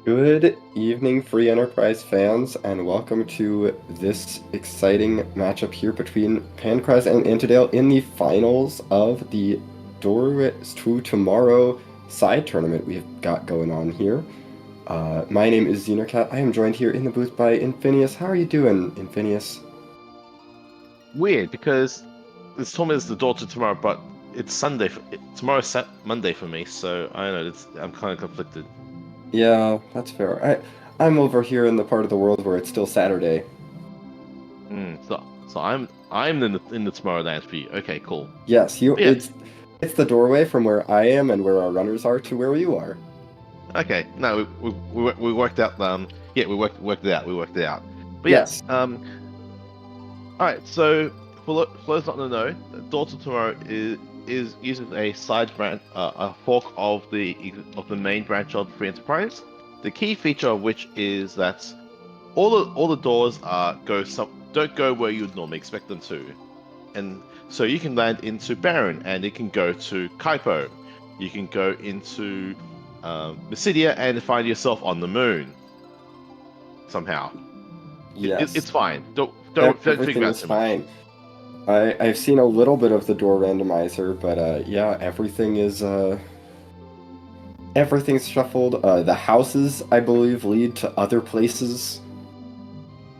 Good evening, Free Enterprise fans, and welcome to this exciting matchup here between Pancraz and Antidale in the finals of the Doorway to Tomorrow side tournament we've got going on here. My name is Xenocat. I am joined here in the booth by Infinius. How are you doing, Infinius? Weird because this tournament is the daughter tomorrow, but it's Sunday. Tomorrow's Monday for me, so I don't know. I'm kind of conflicted. Yeah, that's fair. I'm over here in the part of the world where it's still Saturday. So I'm in the Tomorrowland for you. Okay, cool. Yes, you But yeah, it's the doorway from where I am and where our runners are to where you are. okay. No, we worked out. Yeah, we worked it out. We worked it out. But yeah, Yes. all right. So for those not to know, daughter tomorrow is uses a side branch, a fork of the main branch of Free Enterprise. The key feature of which is that all the doors don't go where you'd normally expect them to, and so you can land into Baron, and it can go to Kaipo. You can go into Mysidia and find yourself on the moon somehow. Yes. It's fine. Don't think Everything about it is too much. fine. I've seen a little bit of the door randomizer, but yeah, everything's shuffled. The houses, I believe, lead to other places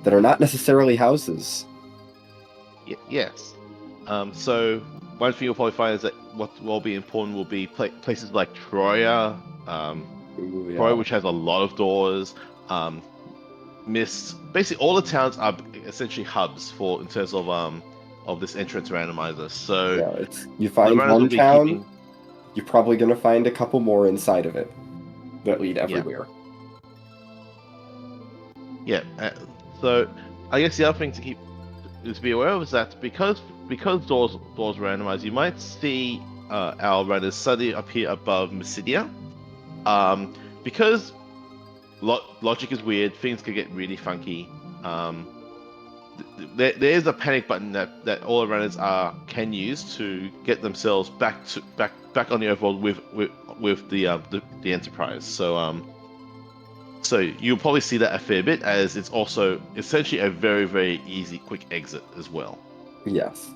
that are not necessarily houses. Yes. So one thing you'll probably find is that what will be important will be places like Troya, Ooh, Troy, yeah. which has a lot of doors. Um, Mist. Basically, all the towns are essentially hubs for in terms of this entrance randomizer. So Yeah, it's you the find runners will one be town, keeping. you're probably gonna find a couple more inside of it that lead Yeah, everywhere. yeah. So I guess the other thing to be aware of is that because doors are randomized, you might see our runners suddenly appear above Mysidia. Um, because logic is weird, things can get really funky. Um, there is a panic button that all runners can use to get themselves back on the overworld with the Enterprise. So you'll probably see that a fair bit, as it's also essentially a very easy quick exit as well. Yes.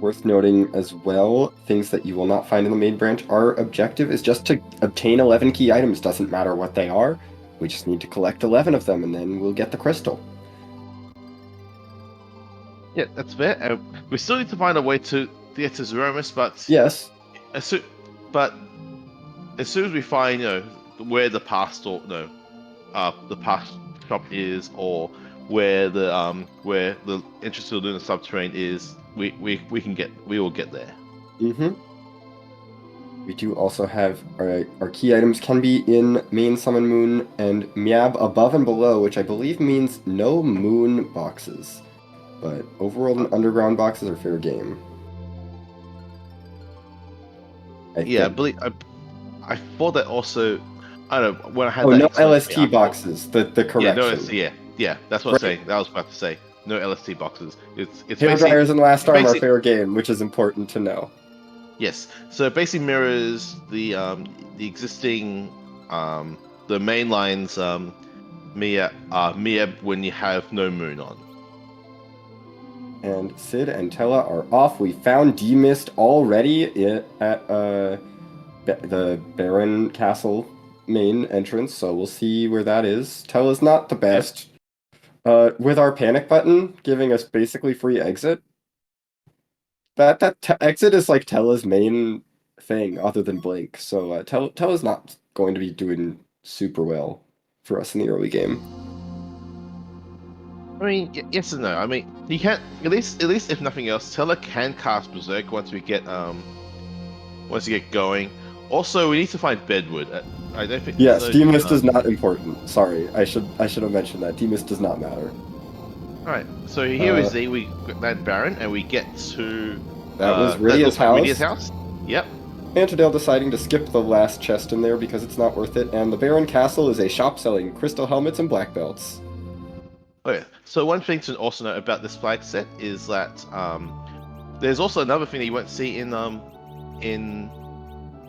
Worth noting as well, things that you will not find in the main branch. Our objective is just to obtain 11 key items. Doesn't matter what they are. We just need to collect 11 of them, and then we'll get the crystal. Yeah, that's fair. We still need to find a way to get to Zeromus, Yes. as soon, but as soon as we find, where the past store, no, the past shop is, or where the entrance to the lunar subterrane is, we will get there. Mm-hmm. We do also have our key items can be in main summon moon and Miab above and below, which I believe means no moon boxes. But overworld Uh, and underground boxes are fair game. I yeah, think. I thought that also. I don't know when I had Oh, that no explained to me. LST I thought, boxes. The yeah, no correction. LST, yeah, that's what I was Right. saying. That was about to say. No LST boxes. It's Hair basically dryers and last it arm are basically fair game, which is important to know. Yes. So it basically mirrors the existing the main lines Mia when you have no moon on. And Sid and Tella are off. We found D-Mist already at the Baron Castle main entrance, so we'll see where that is. Tella's not the Yeah. best. With our panic button giving us basically free exit, that exit is like Tella's main thing other than Blink. So Tella's not going to be doing super well for us in the early game. I mean, yes and no. I mean, you can't at least if nothing else, Teller can cast Berserk once you get going. Also, we need to find Bedwood. I don't think there's Yes, no D-Mist is not important. Sorry, I should have mentioned that. D-Mist does not matter. All right. So here Uh, is we land Baron and we get to that was that Rydia's looks like Rydia's house. house. Yep. Antidale deciding to skip the last chest in there because it's not worth it, and the Baron Castle is a shop selling crystal helmets and black belts. Oh yeah. So one thing to also note about this flag set is that there's also another thing that you won't see in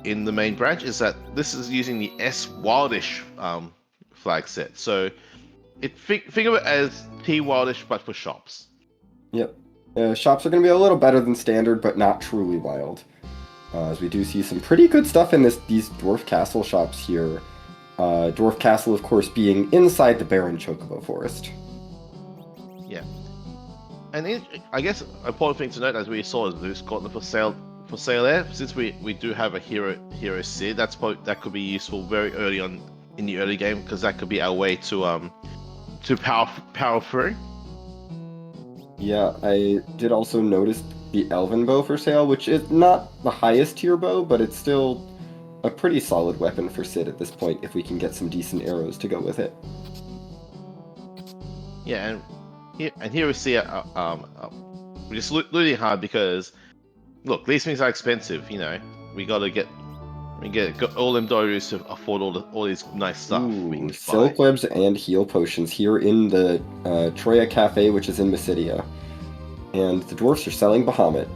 in the main branch is that this is using the S Wildish flag set. So think of it as T Wildish but for shops. Yep. Shops are going to be a little better than standard, but not truly wild. As we do see some pretty good stuff in these Dwarf Castle shops here. Dwarf Castle, of course, being inside the Barren Chocobo Forest. Yeah. And I guess an important thing to note, as we saw, is Zeus got them for sale there. Since we do have a hero Sid, that could be useful very early on in the early game, because that could be our way to power through. Yeah, I did also notice the Elven Bow for sale, which is not the highest tier bow, but it's still a pretty solid weapon for Sid at this point if we can get some decent arrows to go with it. Yeah, and here we see we're just looting hard because look, these things are expensive. You know, we get all them dollars to afford all these nice stuff. Ooh, silk webs and heal potions here in the Troya Cafe, which is in Mysidia. And the dwarfs are selling Bahamut.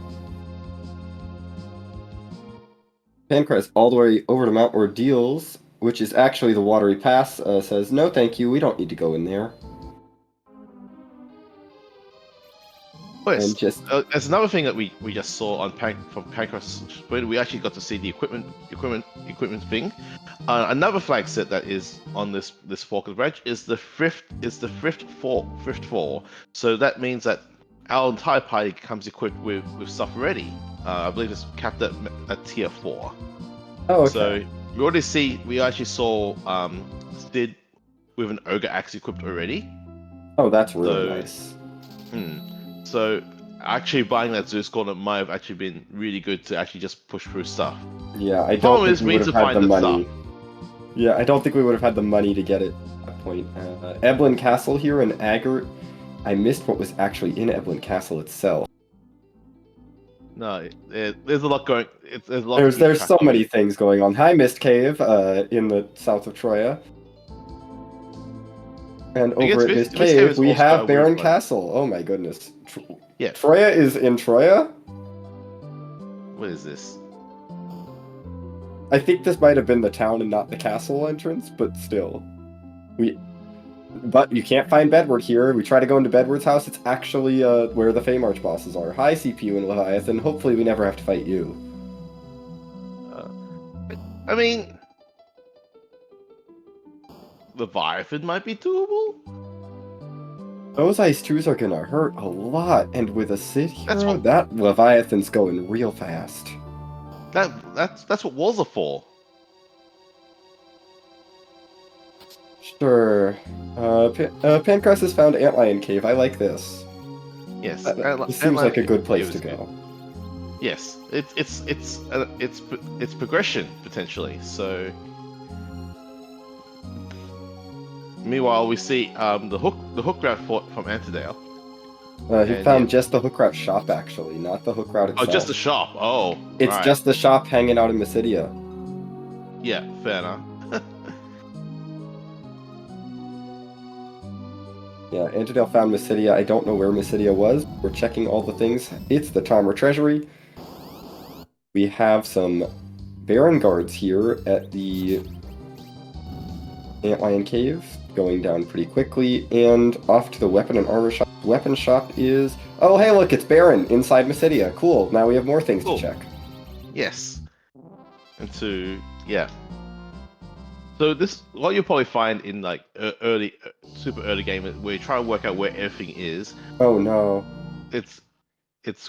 Pankraz, all the way over to Mount Ordeals, which is actually the Watery Pass, says, no thank you, we don't need to go in there. Yes, there's another thing that we just saw on from Pankraz. We actually got to see the equipment thing. Another flag set that is on this fork of the branch is the Thrift 4. So that means that our entire party comes equipped with stuff already. I believe it's capped at tier 4. Oh, okay. So we actually saw Sid with an ogre axe equipped already. Oh, that's really nice. So actually buying that Zeus Gauntlet might have actually been really good to actually just push through stuff. Yeah, I don't think we would have had the money. Yeah, I don't think we would have had the money to get it at that point. Eblin Castle here in Agert. I missed what was actually in Eblin Castle itself. No, there's a lot going. There's so many things going on. Hi, Mist Cave, in the south of Troya. And over at Mist Cave, we have Barren Castle. Oh my goodness. Yeah. Troya is in Troya? What is this? I think this might have been the town and not the castle entrance, but still. But you can't find Bedward here. We try to go into Bedward's house. It's actually where the Feymarch bosses are. Hi, CPU and Leviathan. Hopefully we never have to fight you. I mean, Leviathan might be doable. Those Ice 2s are gonna hurt a lot, and with a Sid hero, that Leviathan's going real fast. That's what walls are for. Sure. Pankraz has found Antlion Cave. I like this. Yes. This seems like a good place to go. Yes. It's progression potentially. So. Meanwhile, we see the hook route from Antidale. He found just the hook route shop, actually, not the hook route itself. Oh, just the shop. Oh, it's right. Just the shop hanging out in Mysidia. Yeah, fair enough. Yeah, Antidale found Mysidia. I don't know where Mysidia was. We're checking all the things. It's the Tomra Treasury. We have some Baron guards here at the Antlion Cave, going down pretty quickly, and off to the weapon and armor shop. Weapon shop is... Oh, hey, look, it's Baron inside Mysidia. Cool, now we have more things to check. Yes. Yeah. So this, what you'll probably find in like super early game, where you try to work out where everything is. Oh no. It's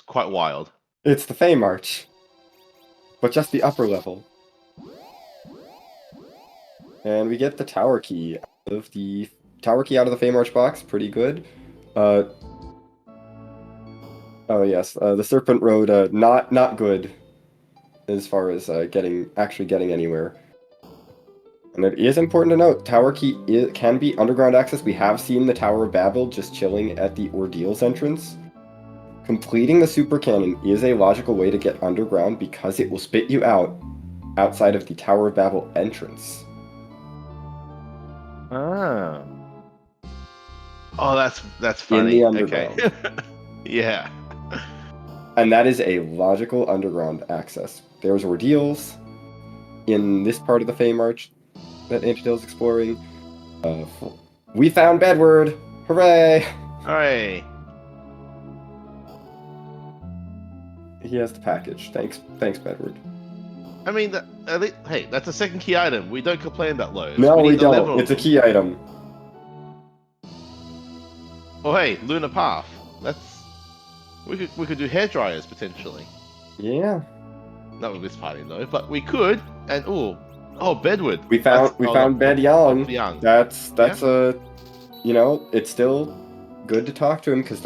quite wild. It's the Feymarch, but just the upper level. And we get the tower key out of the Feymarch box. Pretty good. Oh yes, the Serpent Road, not good as far as actually getting anywhere. And it is important to note, tower key can be underground access. We have seen the Tower of Babel just chilling at the Ordeals entrance. Completing the super cannon is a logical way to get underground because it will spit you out outside of the Tower of Babel entrance. Ah. Oh, that's funny. In the underground. Okay. Yeah. And that is a logical underground access. There's Ordeals. in this part of the Fey March that Antidale's exploring. We found Bedward! Hooray! Hooray! He has the package. Thanks, Bedward. I mean, hey, that's a second key item. We don't complain about those. No, we need 11 don't. of It's a them. key item. Oh, hey, Lunar Path. We could do hair dryers potentially. Yeah. Not with this party though, but we could. And Bedward. We found Bed Young. Young. That's it's still good to talk to him because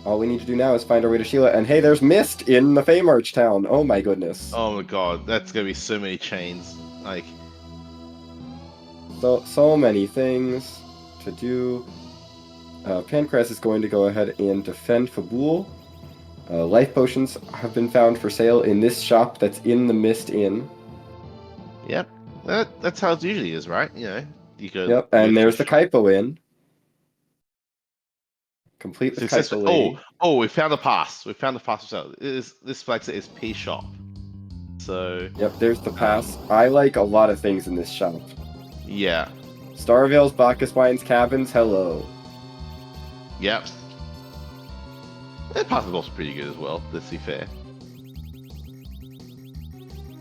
all we need to do now is find our way to Sheila. And hey, there's Mist in the Fey March town. Oh my goodness. Oh my god, that's gonna be so many chains. Like, so many things to do. Pankraz is going to go ahead and defend Fabul. Life potions have been found for sale in this shop that's in the Mist Inn. yep, that's how it usually is, right? You know, you go. Yep, and there's the Kaipo Inn. Complete with Successful. Kaipo Lady. Oh, we found the pass. We found the pass for sale. This flags it as P shop. So. Yep, there's the pass. I like a lot of things in this shop. Yeah. Starvale's, Bacchus Wine's, Cabins, hello. Yep. That pass is also pretty good as well, let's be fair.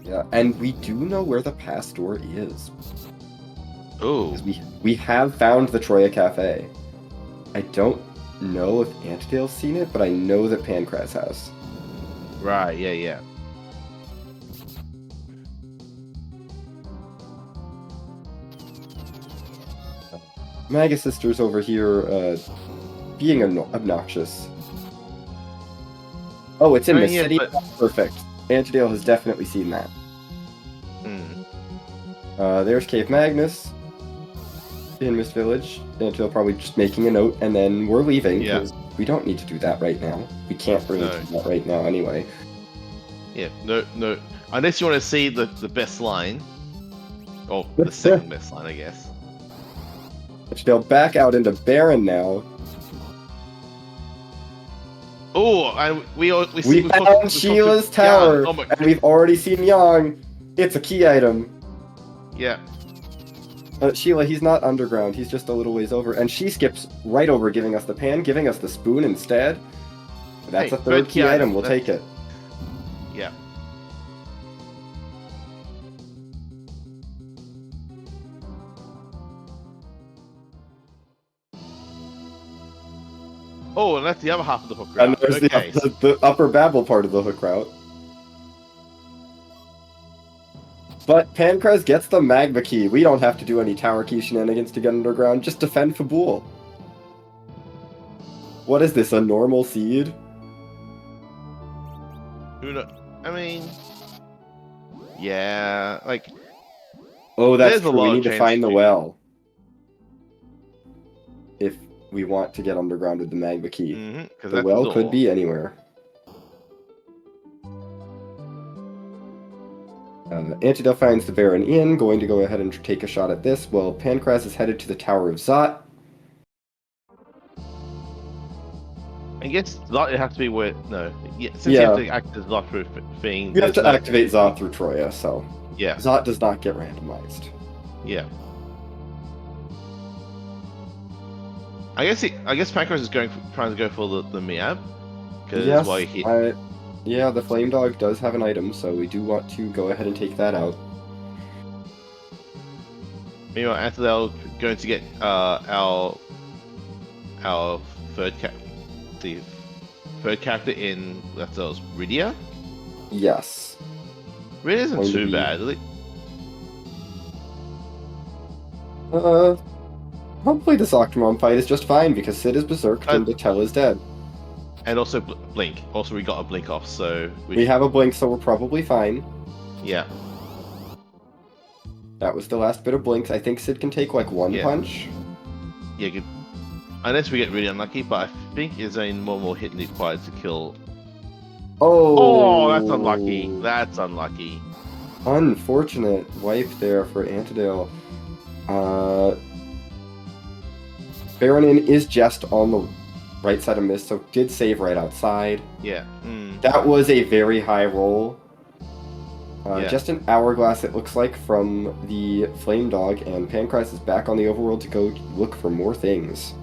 Yeah, and we do know where the pass door is. Oh. We have found the Troya Cafe. I don't know if Antidale's seen it, but I know that Pankraz has. Right, yeah. Magus Sister's over here, being obnoxious. Oh, it's in the city? But... Perfect. Antidale has definitely seen that. There's Cave Magnus in Mist Village. Antidale probably just making a note, and then we're leaving, because we don't need to do that right now. We can't really do that right now anyway. Yeah, no. Unless you want to see the best line. Or the second best line, I guess. Antidale back out into Baron now. Oh, and we found Sheila's tower, and we've already seen Yang. It's a key item. Yeah. Sheila, he's not underground. He's just a little ways over, and she skips right over, giving us the pan, giving us the spoon instead. That's a third key item. We'll take it. Yeah. Oh, and that's the other half of the hook route. And there's the upper Babel part of the hook route. But Pankraz gets the magma key. We don't have to do any tower key shenanigans to get underground. Just defend Fabul. What is this, a normal seed? I mean... Yeah, like... Oh, that's true. We need to find the well. If we want to get underground with the magma key. The well could be anywhere. Antidale finds the Baron Inn, going to go ahead and take a shot at this, while Pankraz is headed to the Tower of Zot. I guess Zot, it has to be where... No. Yeah, since you have to activate Zot through thing... You have to activate Zot through Troya, so... Yeah. Zot does not get randomized. Yeah. I guess Pankraz is trying to go for the Miab. Yes, why yeah, the Flame Dog does have an item, so we do want to go ahead and take that out. Meanwhile, Antidale going to get our third character in that's Rydia. Yes. Rydia isn't too bad, is it? Hopefully this Octomom fight is just fine because Sid is berserked and Batel is dead. And also Blink. Also, we got a Blink off, so... We have a Blink, so we're probably fine. Yeah. That was the last bit of Blinks. I think Sid can take, like, one punch. Yeah, good. Unless we get really unlucky, but I think there's only one more hit required to kill... Oh, that's unlucky. That's unlucky. Unfortunate wipe there for Antidale. Baronin is just on the right side of Mist, so did save right outside. Yeah. That was a very high roll. Yeah. Just an hourglass, it looks like, from the Flame Dog, and Pancras is back on the overworld to go look for more things.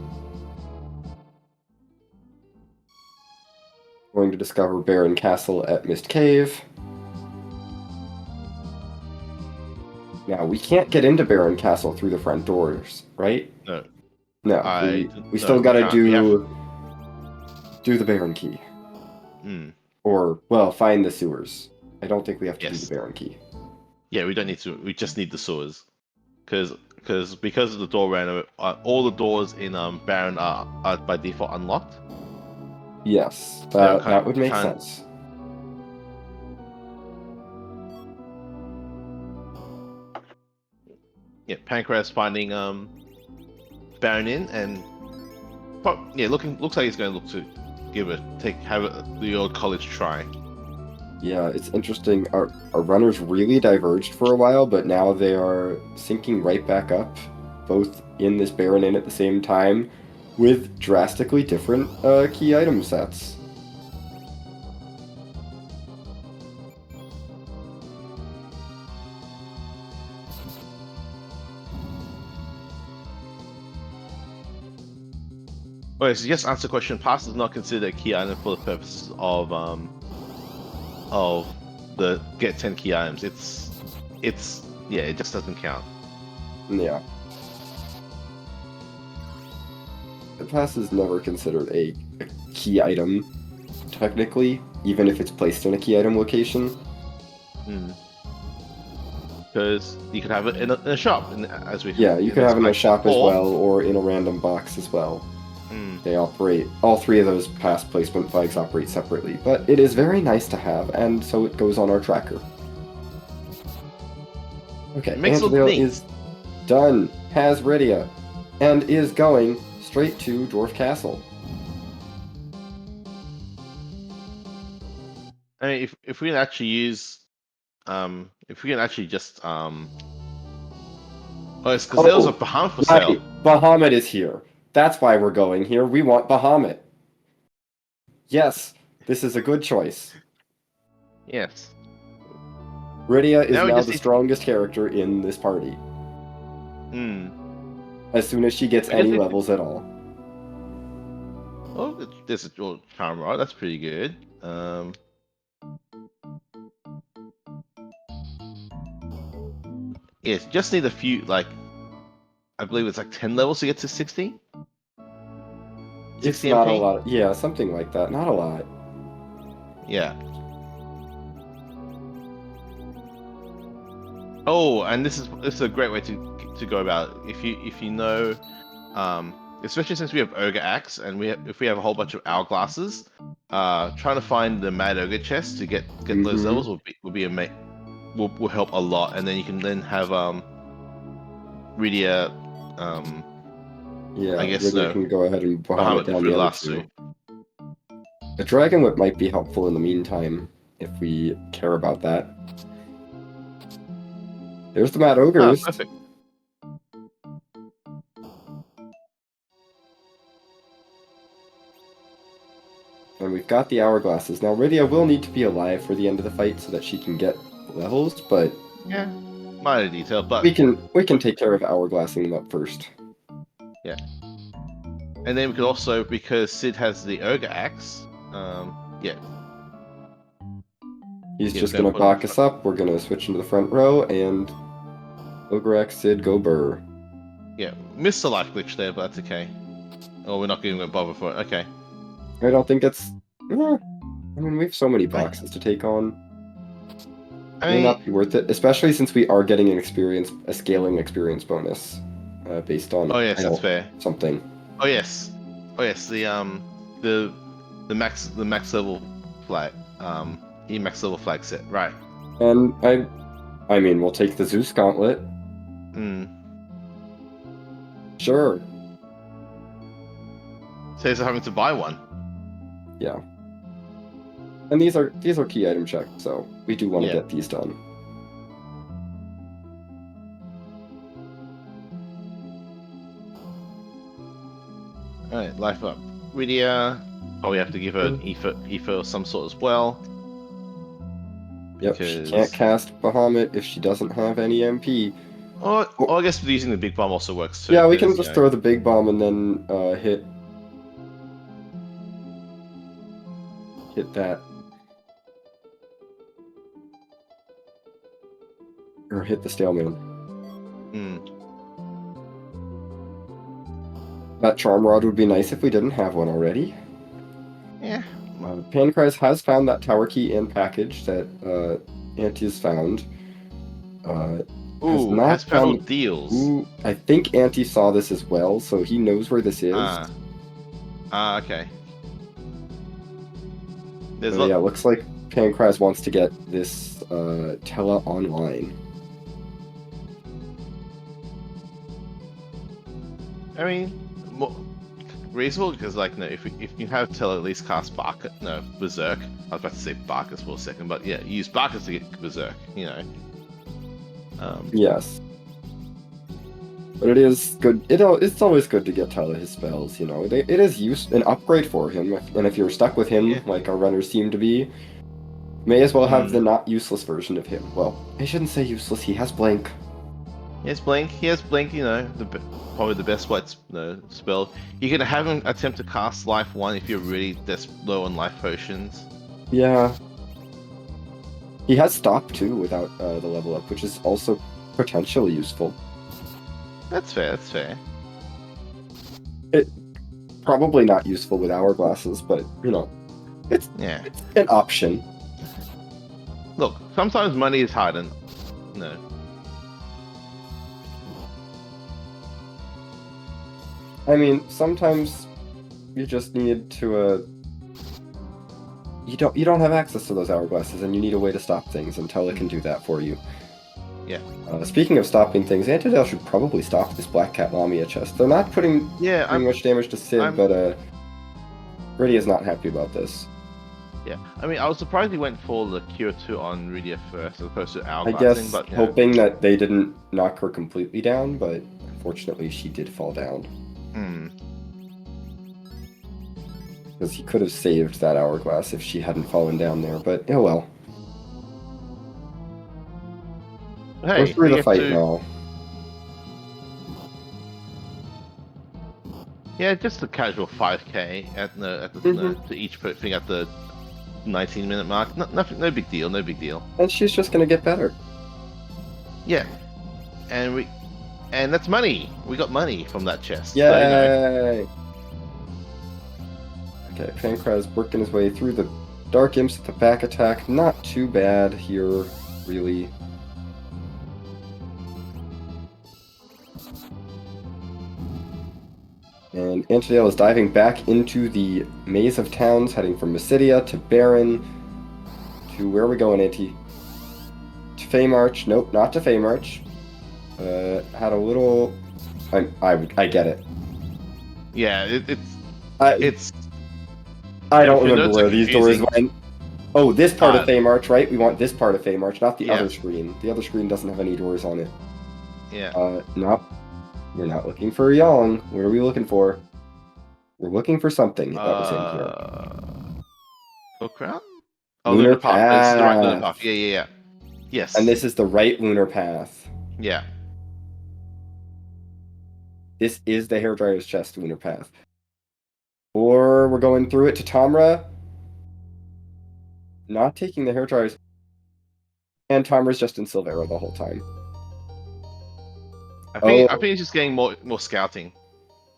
Going to discover Baron Castle at Mist Cave. Now, we can't get into Baron Castle through the front doors, right? No. No, we No, still we gotta can't. We have. do the Baron Key. Mm, Or, well, find the sewers. I don't think we have to do the yes. Baron Key. Yeah, we don't need to. We just need the sewers, because of the door random, all the doors in Baron are by default unlocked. Yes, So that would we make can't. sense. Yeah, Pancras finding Baron in and yeah, looks like he's going to look to have the old college try. Yeah, it's interesting. Our runners really diverged for a while, but now they are syncing right back up, both in this Baron Inn at the same time, with drastically different key item sets. Okay, so just answer the question. Pass is not considered a key item for the purposes of the get 10 key items. It's yeah, it just doesn't count. Yeah. The pass is never considered a key item, technically, even if it's placed in a key item location. Because you could have it in a shop, as we Yeah, you in could have it in a expansion, shop as or well, or in a random box as well. mm, They operate, all three of those pass placement flags operate separately, but it is very nice to have, and so it goes on our tracker. Okay, it makes it look Antidale neat. is done, has Rydia, and is going straight to Dwarf Castle. I mean, if we can actually use if we can actually just oh, it's because there was a Oh, Bahamut for sale. right, Bahamut is here. That's why we're going here. We want Bahamut. Yes, this is a good choice. Yes. Rydia is Now we now just the need to. strongest character in this party, Hmm. as soon as she gets I guess any if levels at all. oh, there's a charm rod. That's pretty good. Yes, just need a few like I believe it's like 10 levels to get to 60. It's 60 not a MP. lot. Yeah, something like that. Not a lot. Yeah. Oh, and this is a great way to go about it. If you know, especially since we have Ogre Axe and if we have a whole bunch of hourglasses, trying to find the Mad Ogre chest to get those Mm-hmm. levels will help a lot, and then you can then have really I Yeah, guess Rydia no can go ahead and Bahamut Bahamut down for the the other last two. two. A Dragon Whip might be helpful in the meantime, if we care about that. There's the Mad Oh, Ogres. perfect. And we've got the hourglasses. Now, Rydia will need to be alive for the end of the fight so that she can get levels, but Yeah, minor detail, but we can take care of hourglassing them up first. yeah. And then we could also, because Sid has the Ogre Axe, yeah, He's yeah, we're just gonna gonna put him in balk front. us up. We're gonna switch into the front row, and Ogrex Sid go burr. Yeah, missed the life glitch there, but that's okay. Oh, we're not getting a bother for it. Okay. I don't think it's. I mean, we have so many I, boxes to take on. I May not mean, be worth it, especially since we are getting a scaling experience bonus, based on oh yes, that's fair. something. Oh yes, oh yes, the the max level flag, the max level flag set, right? And I mean, we'll take the Zeus Gauntlet. Hmm. Sure. Saves us having to buy one. Yeah. And these are key item checks, so we do want to Yeah. get these done. All right, life up. Rydia. Oh, we have to give her an ether of some sort as well. Yep, she can't because cast Bahamut if she doesn't have any MP. or I guess using the big bomb also works too, Yeah, we can because just throw the big bomb and then hit that. Or hit the Staleman. That Charm Rod would be nice if we didn't have one already. Yeah. Pancraz has found that tower key and package that Auntie has found. Has Ooh, not has panel found. deals. Ooh, I think Auntie saw this as well, so he knows where this is. Okay. There's Yeah, looks like Pancraz wants to get this Tella online. I mean, more reasonable because, like, no, if you have Tell at least cast Barker, no, Berserk. I was about to say Barkers for a second, but yeah, use Barkers to get Berserk. You know. Yes. But it is good. It's always good to get Tella his spells. You know, it is an upgrade for him. And if you're stuck with him, like our runners seem to be, may as well have the not useless version of him. Well, I shouldn't say useless. He has Blink. He has Blink. He has Blink. You know, probably the best white spell. You can have him attempt to cast Life 1 if you're really low on life potions. Yeah. He has Stop too without the level up, which is also potentially useful. That's fair. That's fair. It probably not useful with Hourglasses, but you know, it's an option. Look, sometimes money is hard, and no. I mean, sometimes you just need to. You don't have access to those Hourglasses, and you need a way to stop things, and Tella can do that for you. Yeah. Speaking of stopping things, Antidale should probably stop this Black Cat Lamia chest. They're not putting much damage to Sid, but Brady is not happy about this. Yeah, I mean, I was surprised he went for the Cure 2 on Rydia first as opposed to Hourglassing, I guess but hoping that they didn't knock her completely down, but unfortunately she did fall down. Because he could have saved that Hourglass if she hadn't fallen down there, but oh well. Hey, we're through the fight now. Yeah, just a casual 5k to each thing at the 19-minute mark. Nothing, no big deal, no big deal. And she's just gonna get better. Yeah, and that's money. We got money from that chest. Yay! So, you know. Okay, Pancraz working his way through the Dark Imps with the back attack. Not too bad here, really. And Antidale is diving back into the maze of towns, heading from Mysidia to Baron to where are we going, Auntie? To Feymarch. Nope, not to Feymarch. Had a little. I get it. Yeah, it's. I don't remember where these doors went. Oh, this part of Feymarch, right? We want this part of Feymarch, not the other screen. The other screen doesn't have any doors on it. Yeah. Nope. We're not looking for Yang. What are we looking for? We're looking for something that was in here. Hook Crown? Oh, Lunar Path. This is the right Lunar Path. Yeah. Yes. And this is the right Lunar Path. Yeah. This is the Hairdryer's Chest Lunar Path. Or we're going through it to Tamra. Not taking the Hairdryer's. And Tamra's just in Silvera the whole time. I think it's just getting more scouting.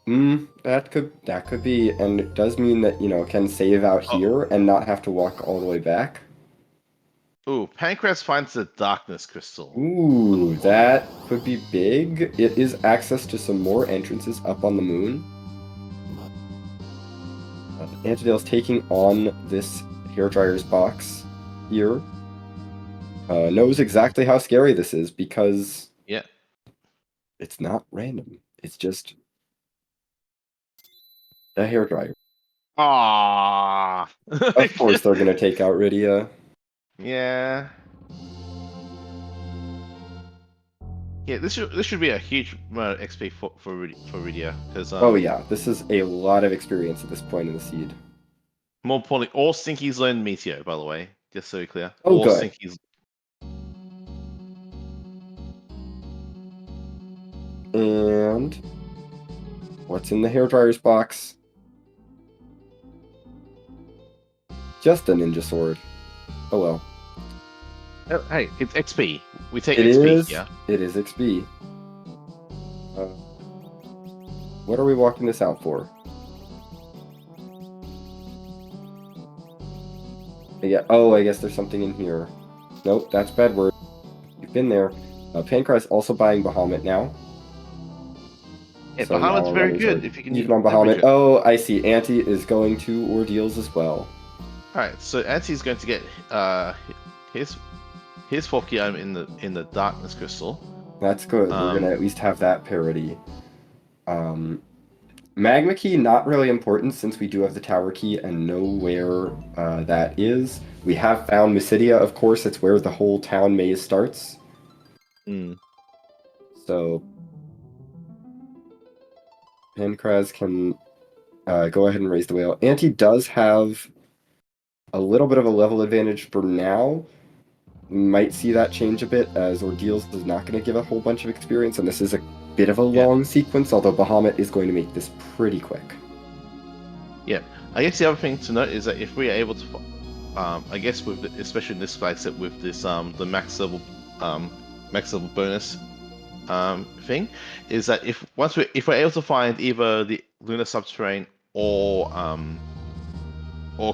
That could be, and it does mean that, you know, can save out here and not have to walk all the way back. Ooh, Pancraz finds the Darkness Crystal. Ooh, that could be big. It is access to some more entrances up on the moon. Antidale's taking on this Hairdryer's box here. Knows exactly how scary this is because it's not random. It's just a hairdryer. Ah. Of course they're gonna take out Rydia. Yeah. Yeah, this should be a huge amount of XP for Rydia because. Oh yeah, this is a lot of experience at this point in the seed. More importantly, all Stinkies learn Meteor, by the way, just so you're clear. Oh, all good. Stinkies And what's in the hairdryer's box? Just a ninja sword. Oh well. Oh, hey, it's XP. We take It XP, is. yeah? It is XP. Uh, what are we walking this out for? Yeah. Oh, I guess there's something in here. Nope, that's bad word. You've been there. Pankraz also buying Bahamut now. Yeah, So now Bahamut's our very runners are good if you can even on leverage Bahamut. it. Oh, I see. Auntie is going to ordeals as well. Alright, so Anti's going to get his fourth key item in the darkness crystal. That's good. We're gonna Um at least have that parity. Um, Magma key, not really important since we do have the tower key and know where that is. We have found Mysidia, of course. It's where the whole town maze starts. mm, So Pankraz can go ahead and raise the whale. Auntie does have a little bit of a level advantage for now. We might see that change a bit as Ordeals is not going to give a whole bunch of experience, and this is a bit of a yeah. long sequence, although Bahamut is going to make this pretty quick. Yeah. I guess the other thing to note is that if we are able to I guess with especially in this flag set with this the max level bonus thing, is that if we're able to find either the lunar subterrane or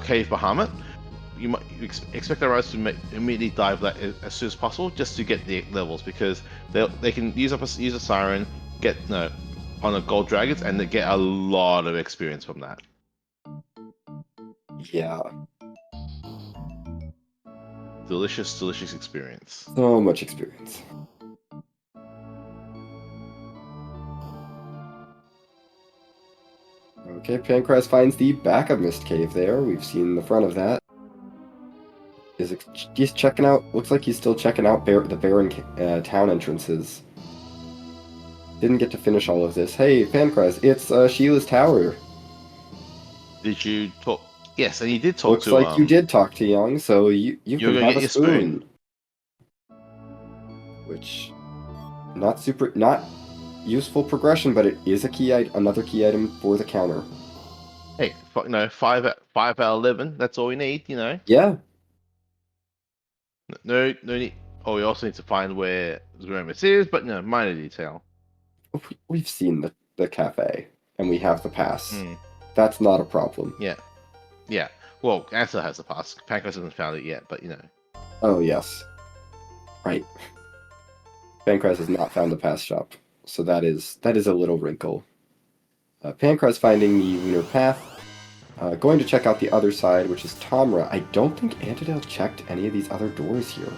cave Bahamut, you might expect our riders to immediately dive that as soon as possible just to get the levels, because they can use a siren, get no on a gold dragons, and they get a lot of experience from that. Yeah, Delicious, delicious experience. so much experience. Okay, Pankraz finds the back of Mist Cave there. We've seen the front of that. He's checking out, looks like he's still checking out the Baron town entrances. Didn't get to finish all of this. Hey, Pankraz, it's Sheila's tower. Did you talk? Yes, and you did talk Looks to like you did talk to Young, so you You're can gonna have get a your spoon. spoon. Which, not useful progression, but it is another key item for the counter. Hey, no, five out of 11. That's all we need. Yeah, No, no need. Oh, we also need to find where Zeromus is, but no, minor detail. we've seen the cafe, and we have the pass. Hmm. That's not a problem. Yeah, yeah. Well, Ansel has the pass. Pancras hasn't found it yet, but Oh, yes. Right. Pankraz has not found the pass shop, so that is a little wrinkle. Pankraz finding the lunar path. Going to check out the other side, which is Tomra. I don't think Antidale checked any of these other doors here.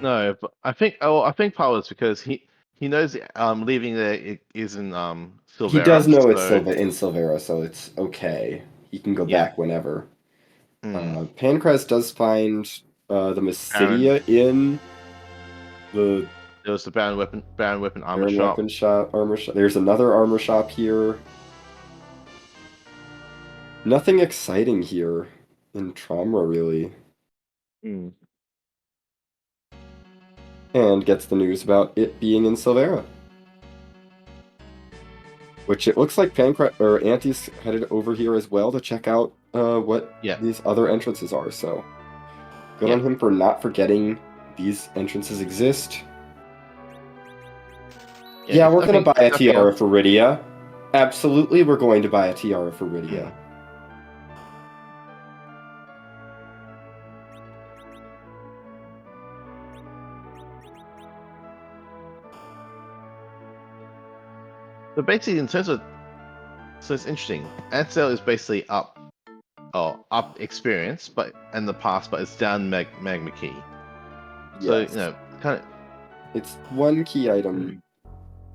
No, but I think part is because he knows leaving there is in He does Silvera, know it's so In Silvera, so it's okay. He can go yeah. back whenever. Hmm. Pankraz does find the Baron, Mysidia in the there was the Baron weapon armor Baron shop. Weapon Shop, Armor Shop. There's another armor shop here. Nothing exciting here in Tomra, really. Hmm. And gets the news about it being in Silvera. Which it looks like Auntie's headed over here as well to check out what Yeah, these other entrances are. So good yeah. on him for not forgetting these entrances exist. Yeah, Yeah, we're I gonna think buy if a nothing tiara else. for Rydia. Absolutely, we're going to buy a tiara for Rydia. Mm. But basically, in terms of, so it's interesting. Ansel is basically up experience, but in the past, but it's down magma key. So Yes, kind it's one key of. item Mm,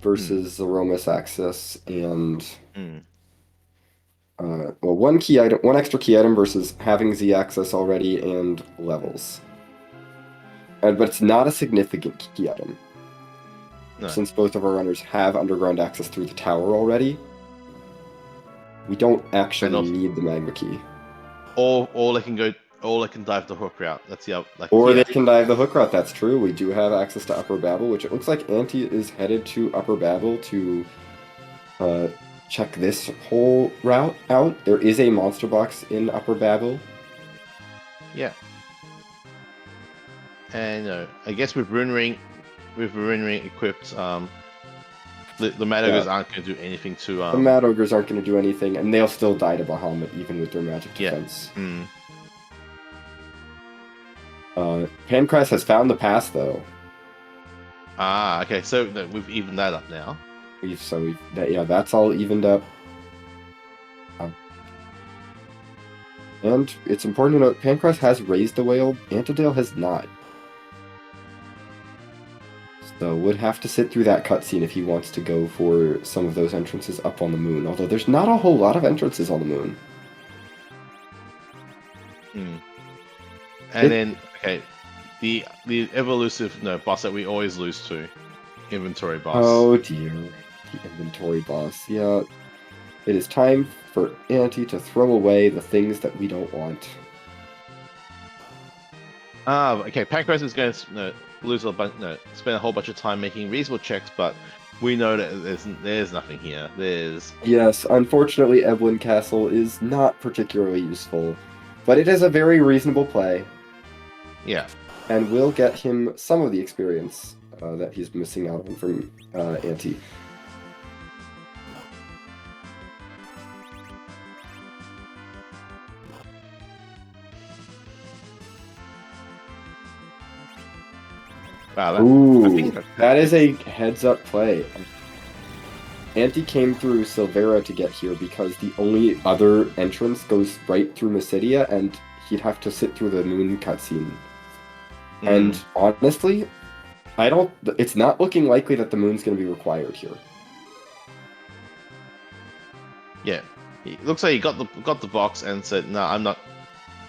versus Aromas Access and mm, well, one extra key item versus having Z access already and levels. But it's not a significant key item. no. Since both of our runners have underground access through the tower already, we don't And actually also, need the magma key. or they can go. or they can dive the hook route. That's the like Or they yeah, can dive the hook route. That's true. We do have access to Upper Babel, which it looks like Auntie is headed to Upper Babel to uh, check this whole route out. There is a monster box in Upper Babel. yeah. And I guess with Rune Ring equipped, the Mad Yeah, Ogres aren't going to do anything to the Mad Ogres aren't going to do anything, and they'll still die to Bahamut even with their magic yeah. defense. Mm. Pancras has found the pass though. Ah, okay. So we've evened that up now. Yeah, that's all evened up. And it's important to note, Pancras has raised the whale, Antidale has not. So would have to sit through that cutscene if he wants to go for some of those entrances up on the moon, although there's not a whole lot of entrances on the moon. Mm. And then, okay, the ever-elusive boss that we always lose to, inventory boss. Oh dear, the inventory boss. Yeah, it is time for Auntie to throw away the things that we don't want. Ah, okay. Pancras is going to lose a bunch, spend a whole bunch of time making reasonable checks, but we know that there's nothing here. There's Yes, unfortunately, Evelyn Castle is not particularly useful, but it is a very reasonable play, yeah. and will get him some of the experience that he's missing out on from Auntie. Wow. Ooh, that is a heads-up play. Auntie came through Silvera to get here because the only other entrance goes right through Mysidia, and he'd have to sit through the moon cutscene. And honestly, it's not looking likely that the moon's going to be required here. Yeah, it looks like he got the box and said, "No, I'm not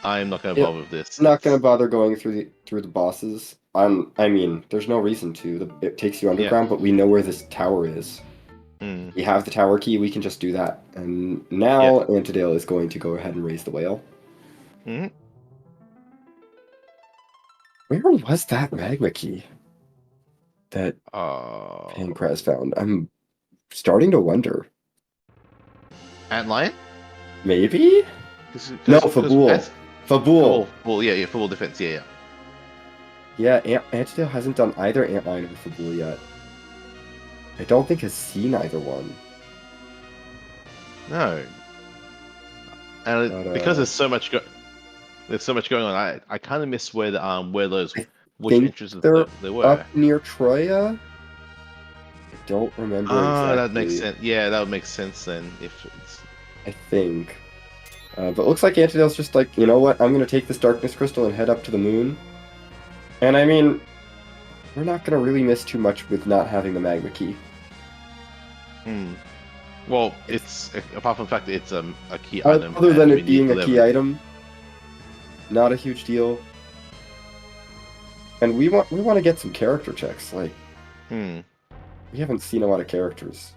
going to bother with this." Not going to bother going through the bosses. I mean, there's no reason to. It takes you underground, but we know where this tower is. We have the tower key. We can just do that. And now Antidale is going to go ahead and raise the whale. Mm-hmm. Where was that magma key that Pancraz found? I'm starting to wonder. Antlion? Maybe? No, Fabul. Fabul. Fabul, yeah, Fabul defense, yeah. Yeah, Antidale hasn't done either Antlion or Fabul yet. I don't think has seen either one. No. And because there's so much going on, I kind of miss where which entrances they were. Up near Troya. I don't remember exactly. That makes sense. Yeah, that would make sense then if it's. I think. But looks like Antidale's just like, you know what? I'm gonna take this Darkness Crystal and head up to the moon. And I mean, we're not gonna really miss too much with not having the magma key. Well, it's apart from the fact that it's a key item. Other than it being a key item, not a huge deal. And we want to get some character checks. Like, we haven't seen a lot of characters.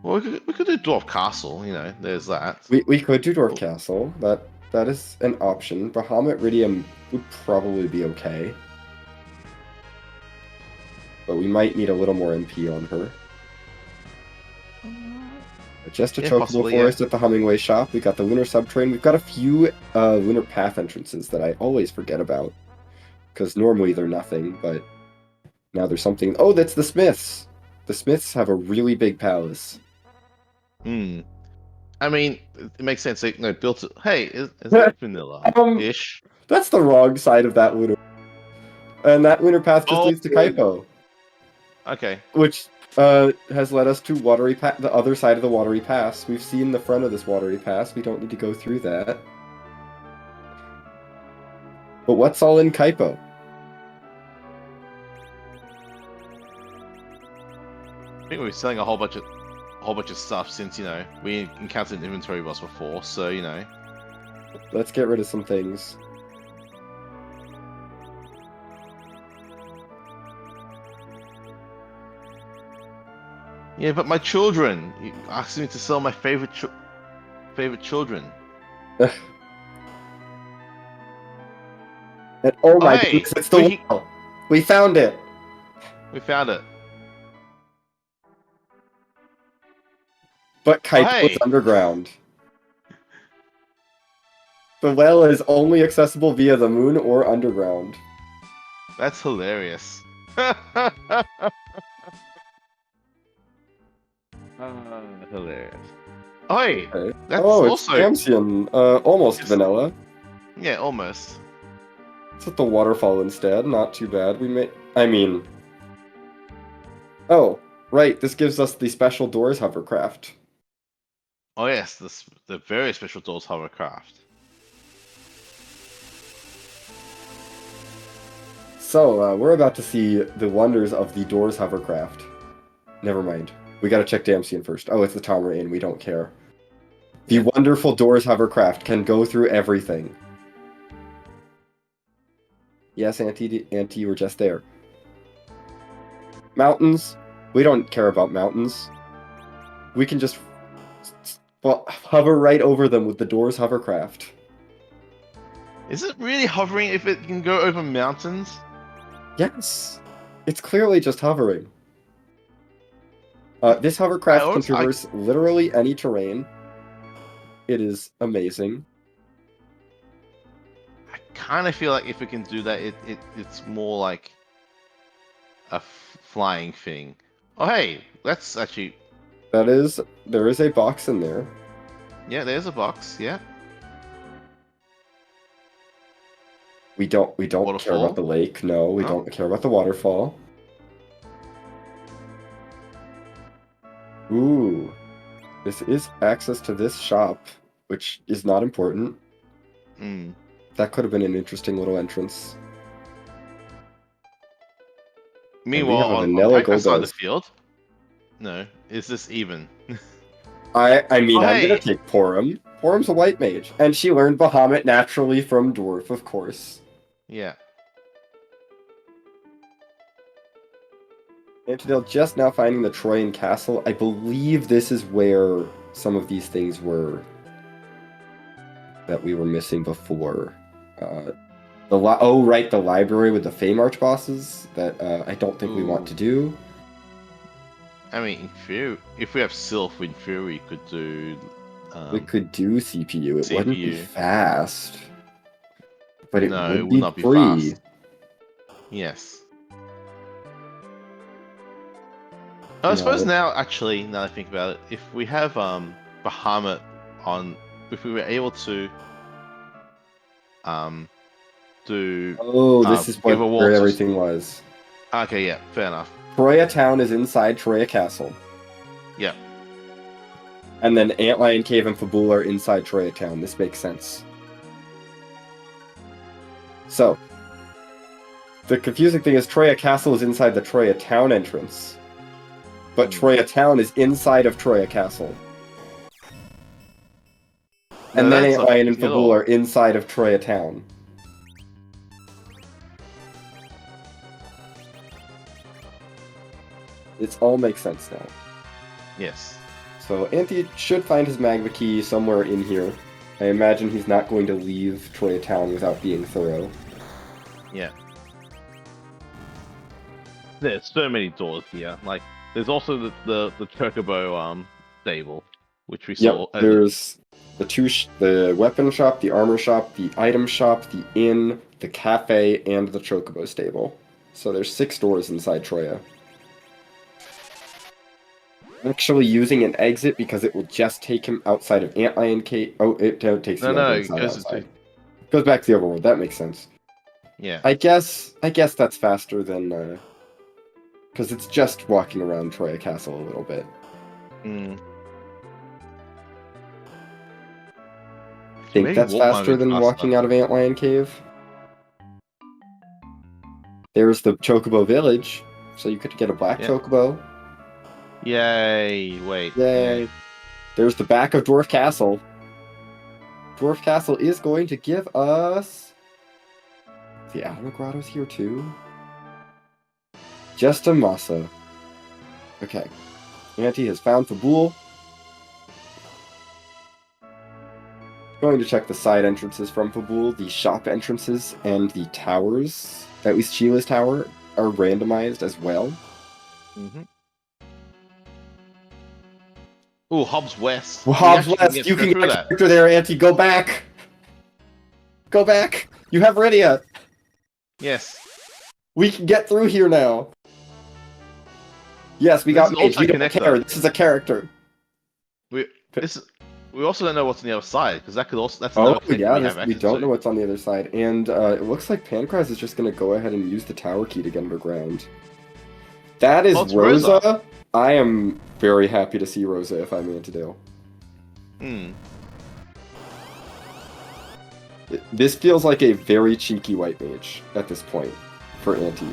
Well, we could do Dwarf Castle. There's that. We could do Dwarf Castle. That is an option. Bahamut Ridium would probably be okay. But we might need a little more MP on her. Just a Chocobo Forest at the Hummingway shop. We got the Lunar Subtrain. We've got a few Lunar Path entrances that I always forget about. Because normally they're nothing, but now there's something. Oh, that's the Smiths! The Smiths have a really big palace. I mean, it makes sense. They built it. Hey, is that vanilla-ish? That's the wrong side of that Lunar. And that Lunar Path just leads to Kaipo. Okay. Which has led us to the other side of the Watery Pass. We've seen the front of this Watery Pass. We don't need to go through that. But what's all in Kaipo? I think we're selling a whole bunch of stuff since we encountered an inventory boss before. So Let's get rid of some things. Yeah, but my children. You asked me to sell my favorite children. And oh Oh my hey, goodness, it's the well! We found it! we found it. But Oh Kaito is hey, underground. The well is only accessible via the moon or underground. that's hilarious. Hilarious. Oh hey, Okay. that's Oh, it's also Damsian. Almost it's, vanilla. yeah, almost. It's at the waterfall instead. Not too bad. We may. I mean. Oh, right. This gives us the special doors hovercraft. Oh yes, the very special Doors hovercraft. So, we're about to see the wonders of the doors hovercraft. Never mind. We gotta check Damsian first. Oh, it's the Tamarain. We don't care. The Yeah. wonderful doors hovercraft can go through everything. Yes, Auntie, you were just there. Mountains. We don't care about mountains. We can just hover right over them with the doors hovercraft. Is it really hovering if it can go over mountains? Yes. It's clearly just hovering. This I hovercraft can always I traverse literally any terrain. It is amazing. I kind of feel like if it can do that, it's more like a flying thing. Oh hey, that's actually There is a box in there. yeah. There's a box. Yeah. We don't care about Waterfall. the lake. No, we Oh. don't care about the waterfall. Ooh, this is access to this shop, which is not important. Mm. That could have been an interesting little entrance. And we Meanwhile, have a on vanilla Pancras side of the Golbez. field, no, is this even? I mean, Oh I'm gonna hey, take Porum. Porum's a white mage, and she learned Bahamut naturally from Dwarf, of course. yeah. Antidale just now finding the Troyan castle. I believe this is where some of these things were that we were missing before. Oh right, the library with the Feymarch bosses that I don't think we want Ooh. to do. I mean, in theory, if we have Sylph, in theory, we could do We could do CPU. It wouldn't be CPU. fast, but it No, it would would be not be free. fast. Yes. I suppose No, now, actually, now that I think about it, if we have Bahamut on, if we were able to um do oh, this is give a wall where to. everything was. Okay, yeah, fair enough. Troya town is inside Troya castle, Yeah. and then Antlion Cave and Fabula are inside Troya town. This makes sense. So, the confusing thing is Troya castle is inside the Troya town entrance, but Troya town is inside of Troya castle. No, And then that's not Antlion and confusing at Fabula all. are inside of Troya town. It all makes sense now. Yes. So Anti should find his magma key somewhere in here. I imagine he's not going to leave Troya town without being thorough. Yeah. There's so many doors here. Like, there's also the Chocobo stable, which we Yep, saw earlier. there's the weapon shop, the armor shop, the item shop, the inn, the cafe, and the Chocobo stable. So there's 6 doors inside Troya. Actually using an exit because it will just take him outside of Antlion Cave. Oh, it takes No, the other no, it inside goes into outside. Goes back to the overworld. That makes sense. yeah. I guess that's faster than because it's just walking around Troya Castle a little bit. Mm. I think Maybe that's warp might faster have been than faster. walking out of Antlion Cave. There's the Chocobo Village, so you could get a black Yeah. Chocobo. Yay! Wait. Yay! Yeah. There's the back of Dwarf Castle. Dwarf Castle is going to give us the Alma Grotto's here too. Just a massa. Okay. Auntie has found Fabul. Going to check the side entrances from Fabul. The shop entrances and the towers, at least Sheila's tower, are randomized as well. Mm-hmm. Ooh, Hobbs West. Well, We Hobbs actually can West, you go can through get a that. character there, Auntie. Go back! Go back! You have Rydia! Yes. We can get through here now! Yes, we This got is Mage. also We a don't care. connector. This is a character. We this we also don't know what's on the other side because that's Oh, another connector yeah, we have we access don't know to. what's on the other side. And it looks like Pankraz is just going to go ahead and use the tower key to get underground. That is Oh, it's Rosa. Rosa. I am very happy to see Rosa if I'm Antidale. Hmm. This feels like a very cheeky white mage at this point for Anti.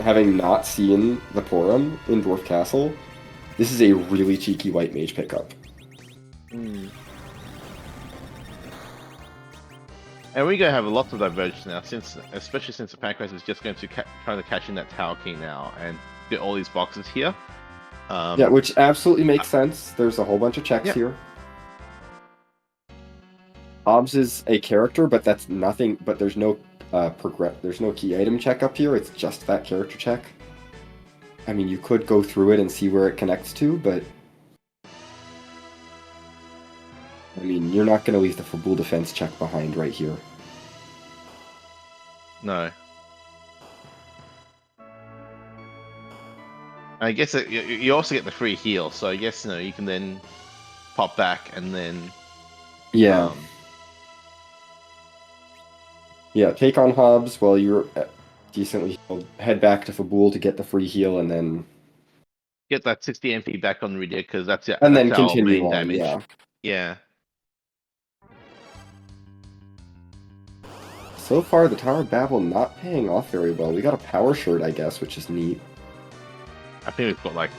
Having not seen the Porum in Dwarf Castle, this is a really cheeky white mage pickup. Hmm. And we're gonna have lots of divergence now, especially since the Pancras is just going to try to cash in that tower key now and get all these boxes here. Yeah, which absolutely makes sense. There's a whole bunch of checks yeah. here. Hobbs is a character, but that's nothing. But there's no there's no key item check up here. It's just that character check. I mean, you could go through it and see where it connects to, but I mean, you're not going to leave the Fabul defense check behind right here. No. I guess you also get the free heal, so I guess you can then pop back and then Yeah. Yeah, take on Hobbs while you're decently healed. Head back to Fabul to get the free heal, and then get that 60 MP back on Rydia because that's and that's then our continue main on. damage. Yeah. Yeah. So far, the Tower of Babel not paying off very well. We got a power shirt, I guess, which is neat. I think we've got like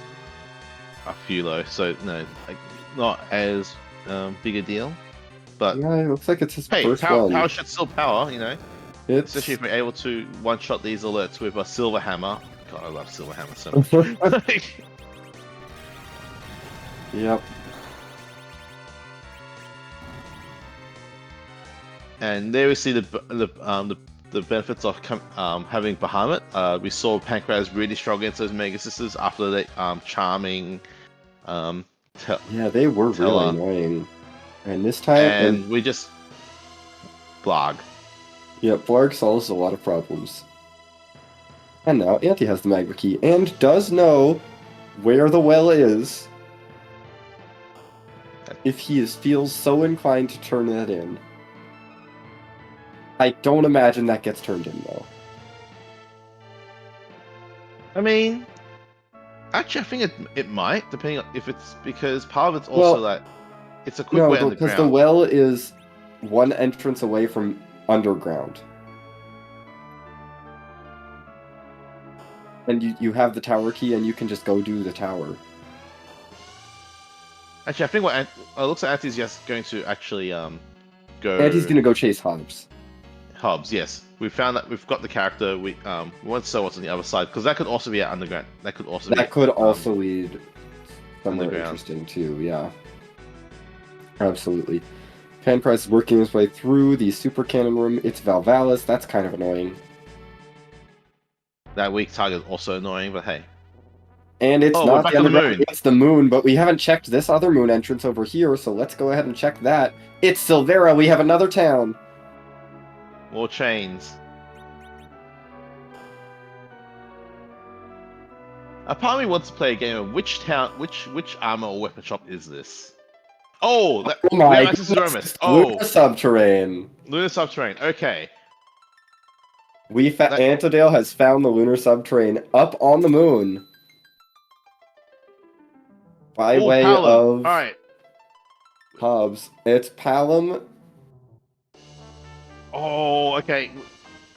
a few though, so no, like, not as big a deal. But Yeah, it looks like it's his hey, first power, one. power should still power, It's especially if we're able to one-shot these alerts with a silver hammer. God, I love silver hammer so much. Yep. And there we see the benefits of having Bahamut. We saw Pancraz really struggle against those Mega Sisters after the charming Yeah, they were really Teller. annoying. And this time, And we just blog. yeah, Blarg solves a lot of problems. And now Auntie has the Magma Key and does know where the well is if he feels so inclined to turn that in. I don't imagine that gets turned in, though. I mean, actually, I think it might, depending on if it's because part of it's also that it's a quick way No, because the underground. well is one entrance away from underground. And you have the tower key, and you can just go do the tower. Actually, I think what it looks like Auntie's just going to actually go. Auntie's gonna go chase Hobbs. Hobbs, yes. We found that we've got the character. We want to know what's on the other side because that could also be at underground. That could also lead somewhere interesting too. Yeah, absolutely. Pancraz is working his way through the super cannon room. It's Valvalis. That's kind of annoying. That weak target is also annoying, but hey. And it's we're not back the on the underground, moon. it's the moon, but we haven't checked this other moon entrance over here, so let's go ahead and check that. It's Silvera. We have another town. More chains. A part of me wants to play a game of which armor or weapon shop is this? Oh, we have access to Romus. Lunar Subterrane. Lunar Subterrane. Okay. Antidale has found the Lunar Subterrane up on the moon. By way of Hobbs. It's Palom. Oh, okay.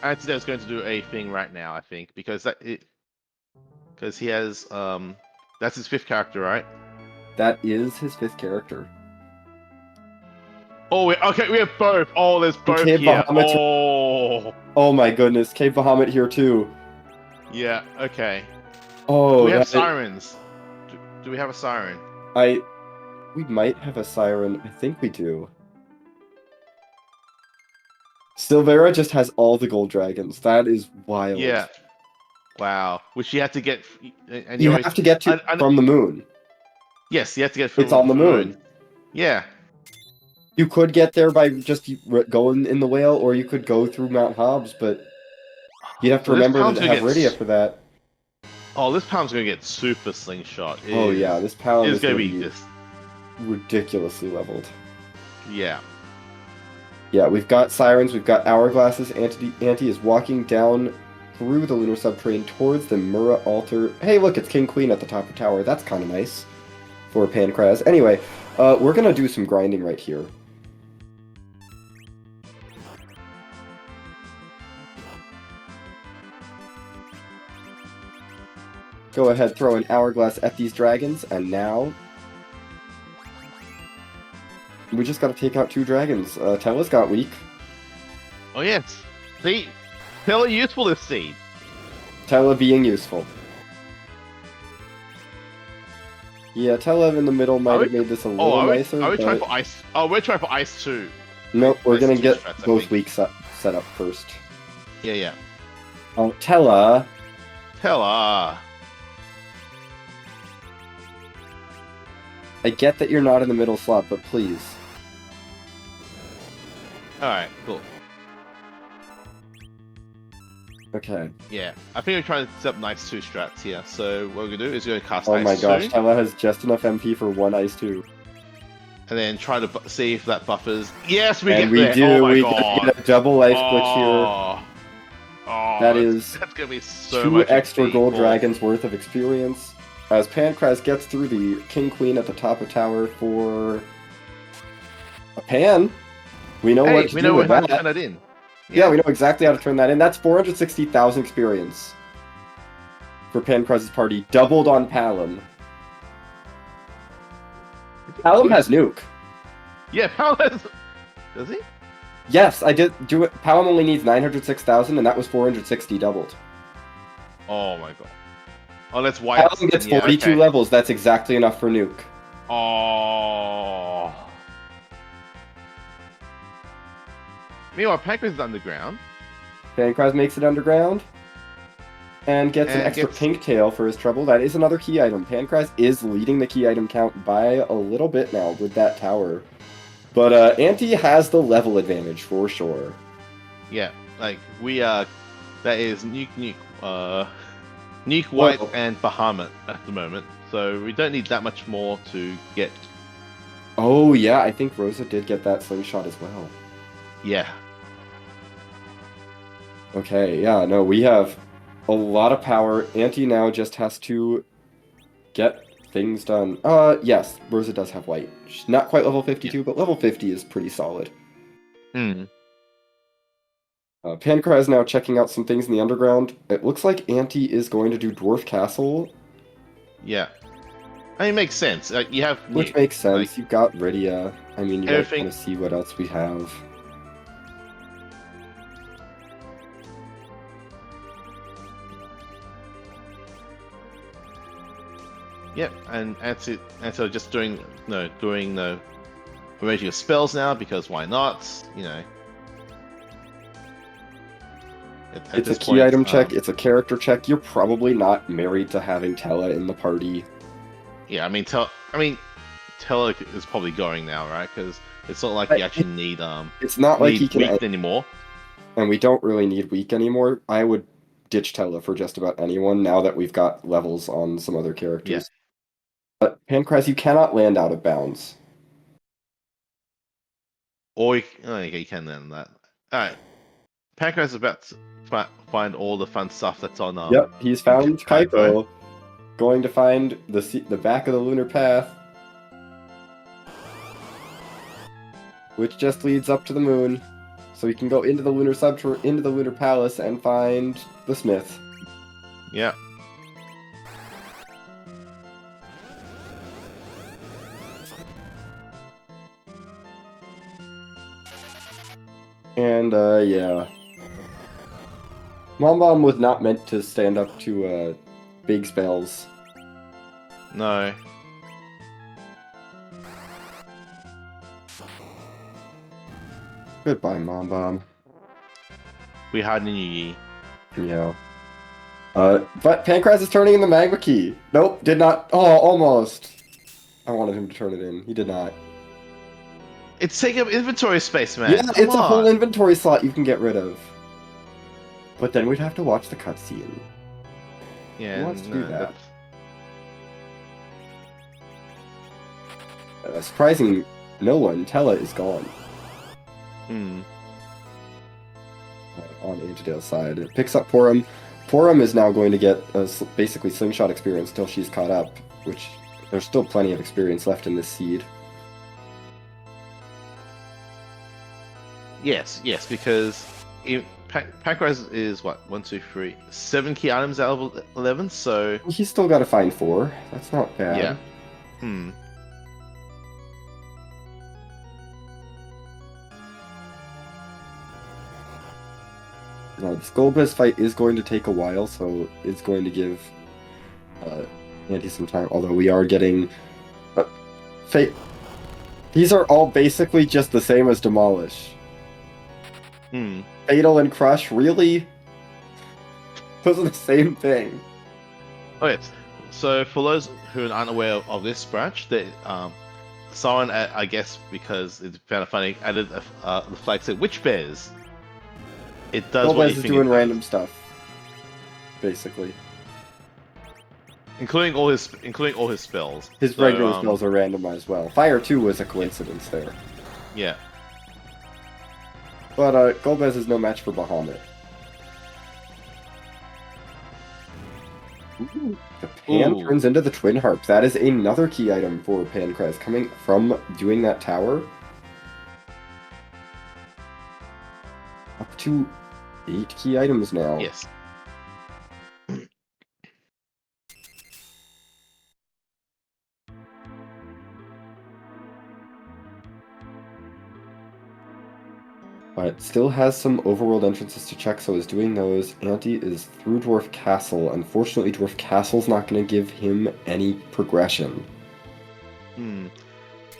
Antidale's going to do a thing right now, I think, because he has that's his 5th character, right? That is his 5th character. Oh, okay, we have both. Oh, there's both Cave here. Bahamut's oh my goodness, Cave Bahamut here too. Yeah. Okay. Oh, do we have sirens? Do we have a siren? We might have a siren. I think we do. Silvera just has all the gold dragons. That is wild. Yeah. Wow. Which you had to get, and you You always, have to get to from the moon. yes, you have to get It's on the from the moon. moon. Yeah. You could get there by just going in the whale, or you could go through Mount Hobbs, but you'd have to So this remember pound's to gonna have get, Rydia for that. oh, this pound's gonna get super slingshot. Oh yeah, this Palom Is is gonna going to be be just, ridiculously leveled. yeah. Yeah, we've got Sirens, we've got Hourglasses. Anti is walking down through the Lunar Subterrane towards the Mura Altar. Hey, look, it's King Queen at the top of tower. That's kind of nice for Pankraz. Anyway, we're going to do some grinding right here. Go ahead, throw an Hourglass at these dragons, and now we just got to take out 2 dragons. Tella's got weak. Oh yes. See, tell useful this seed. Tella being useful. Yeah, Tella in the middle might have made this a little nicer, are we trying but... for ice? Oh, we're trying for ice too. Nope, we're Ice gonna 2 get strats, I both think. weak set up first. Yeah, yeah. Oh, Tella. Tella. I get that you're not in the middle slot, but please. Alright, cool. Okay. Yeah, I think we're trying to set up nice 2 strats here. So what we're gonna do is we're gonna cast Oh ice my gosh, 2, Tella has just enough MP for 1 Ice 2. and then try to see if that buffers. Yes, we And get we there. do, Oh my we god. get a double life glitch here. That is that's gonna be so 2 much extra gold XP. dragons worth of experience. As Pankraz gets through the King Queen at the top of tower for a Pan. We know Hey, what to we do know with how to that. turn that in. Yeah, we know exactly how to turn that in. That's 460,000 experience for Pankraz's party, doubled on Palom. Palom has nuke. Yeah, Paladin. Does he? Yes, I did do it. Palom only needs 906,000, and that was 460 doubled. Oh my god. Oh, that's white. Palom gets Yeah, 42 okay. levels. That's exactly enough for nuke. Oh. Meanwhile, Pankraz is underground. Pankraz makes it underground. And gets an And extra gets- pink tail for his trouble. That is another key item. Pankraz is leading the key item count by a little bit now with that tower. But Anti has the level advantage for sure. Yeah, like we that is Nuke, Nuke White Well- and Bahamut at the moment. So we don't need that much more to get. Oh yeah, I think Rosa did get that slingshot as well. Yeah. Okay, yeah, no, we have a lot of power. Anti now just has to get things done. Yes, Rosa does have white. She's not quite level 52, but level 50 is pretty solid. Hmm. Pankra is now checking out some things in the underground. It looks like Anti is going to do Dwarf Castle, Yeah. I mean, it makes sense. You have which Nuke, makes sense. like, You've got Rydia. I mean, you might everything- want to see what else we have. Yep, and so just doing the arranging of spells now because why not? You know. At It's a this key point, item check. It's a character check. You're probably not married to having Tella in the party. Yeah, I mean, Tella is probably going now, right? Because it's not like you actually need It's not like he need can, weak anymore. and we don't really need weak anymore. I would ditch Tella for just about anyone now that we've got levels on some other characters. But Pankraz, you cannot land out of bounds. Or you can then that. All right, Pankraz is about to find all the fun stuff that's on. Yep, he's found Typo. Typo. Going to find the back of the lunar path, which just leads up to the moon. So he can go into the into the lunar palace and find the smith. Yeah. And yeah, Mom Bomb was not meant to stand up to big spells. No. Goodbye, Mom Bomb. We had a new year. Yeah. But Pankraz is turning in the Magma Key. Nope, did not. Oh, almost. I wanted him to turn it in. He did not. It's taking up inventory space, Yeah, man. Come it's a whole on. inventory slot you can get rid of. But then we'd have to watch the cutscene. Who Yeah, wants to do no, that? that's Surprising, no one. Tella is gone hmm. on Antidale's side. It picks up Porum. Porum is now going to get basically slingshot experience till she's caught up, which there's still plenty of experience left in this seed. Yes, because Pankraz is what 1, 2, 3, 7 key items out of 11. So He's still got to find 4. That's not yeah. bad. Hmm. Now, this Golbez fight is going to take a while, so it's going to give Andy some time. Although we are getting fate. These are all basically just the same as Demolish. Hmm. Fatal and Crush, really? Those are the same thing. Okay. So for those who aren't aware of this branch, that someone I guess because it found it funny added the flag said witch bears. It does what you Golbez is think it doing does, random stuff, basically. including all his spells. His So regular spells are random as well. Fire 2 was a coincidence there. yeah. But Golbez is no match for Bahamut. Ooh, the pan Ooh. turns into the Twin Harp. That is another key item for Pankraz, coming from doing that tower. Up to 8 key items now. Yes. But still has some overworld entrances to check, so is doing those. Anti is through Dwarf Castle. Unfortunately, Dwarf Castle's not going to give him any progression. Hmm.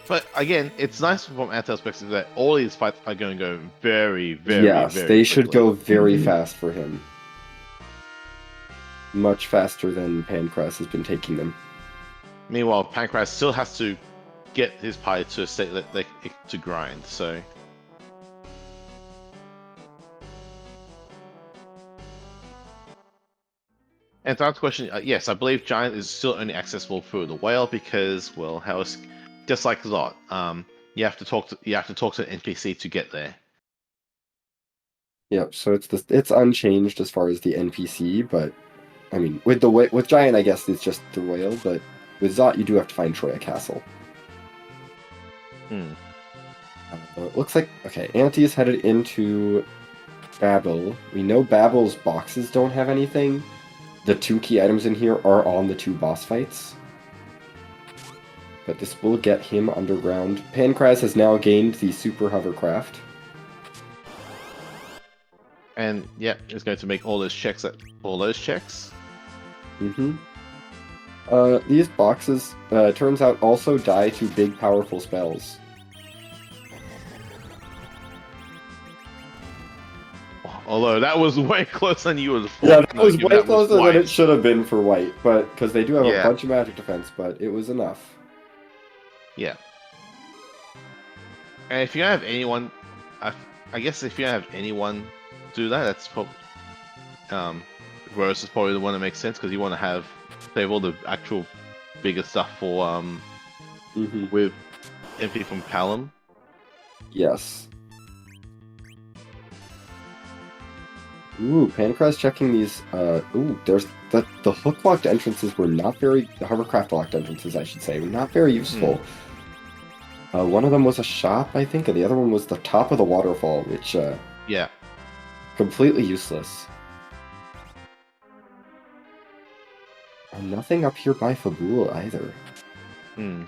But again, it's nice from Antel's perspective that all these fights are going to go very, very, Yes, very they should quickly. go very fast for him. Much faster than Pankraz has been taking them. Meanwhile, Pankraz still has to get his party to a state that they to grind. So and to answer the question, yes, I believe Giant is still only accessible through the whale because, well, how is just like Zot, you have to talk to an NPC to get there. Yep, so it's unchanged as far as the NPC, but I mean with Giant I guess it's just the whale, but with Zot you do have to find Troya Castle. Hmm. It looks like okay, Anti is headed into Babel. We know Babel's boxes don't have anything. The 2 key items in here are on the 2 boss fights. But this will get him underground. Pankraz has now gained the super hovercraft. And yeah, it's going to make all those checks. Mm-hmm. These boxes, turns out, also die to big, powerful spells. Although that was way closer than you would have thought. Yeah, that No, was given way that was closer than it white. should have been for white, but because they do have a Yeah. bunch of magic defense, but it was enough. Yeah. And if you don't have anyone, I guess if you don't have anyone do that, that's probably Rose is probably the one that makes sense because you want to save all the actual bigger stuff for Mm-hmm. with MP from Palom. Yes. Ooh, Pankraz checking these. Ooh, there's the hook locked entrances were not very. The hovercraft locked entrances, I should say, were not very useful. One of them was a shop, I think, and the other one was the top of the waterfall, which Yeah. completely useless. And nothing up here by Fabul either. Hmm.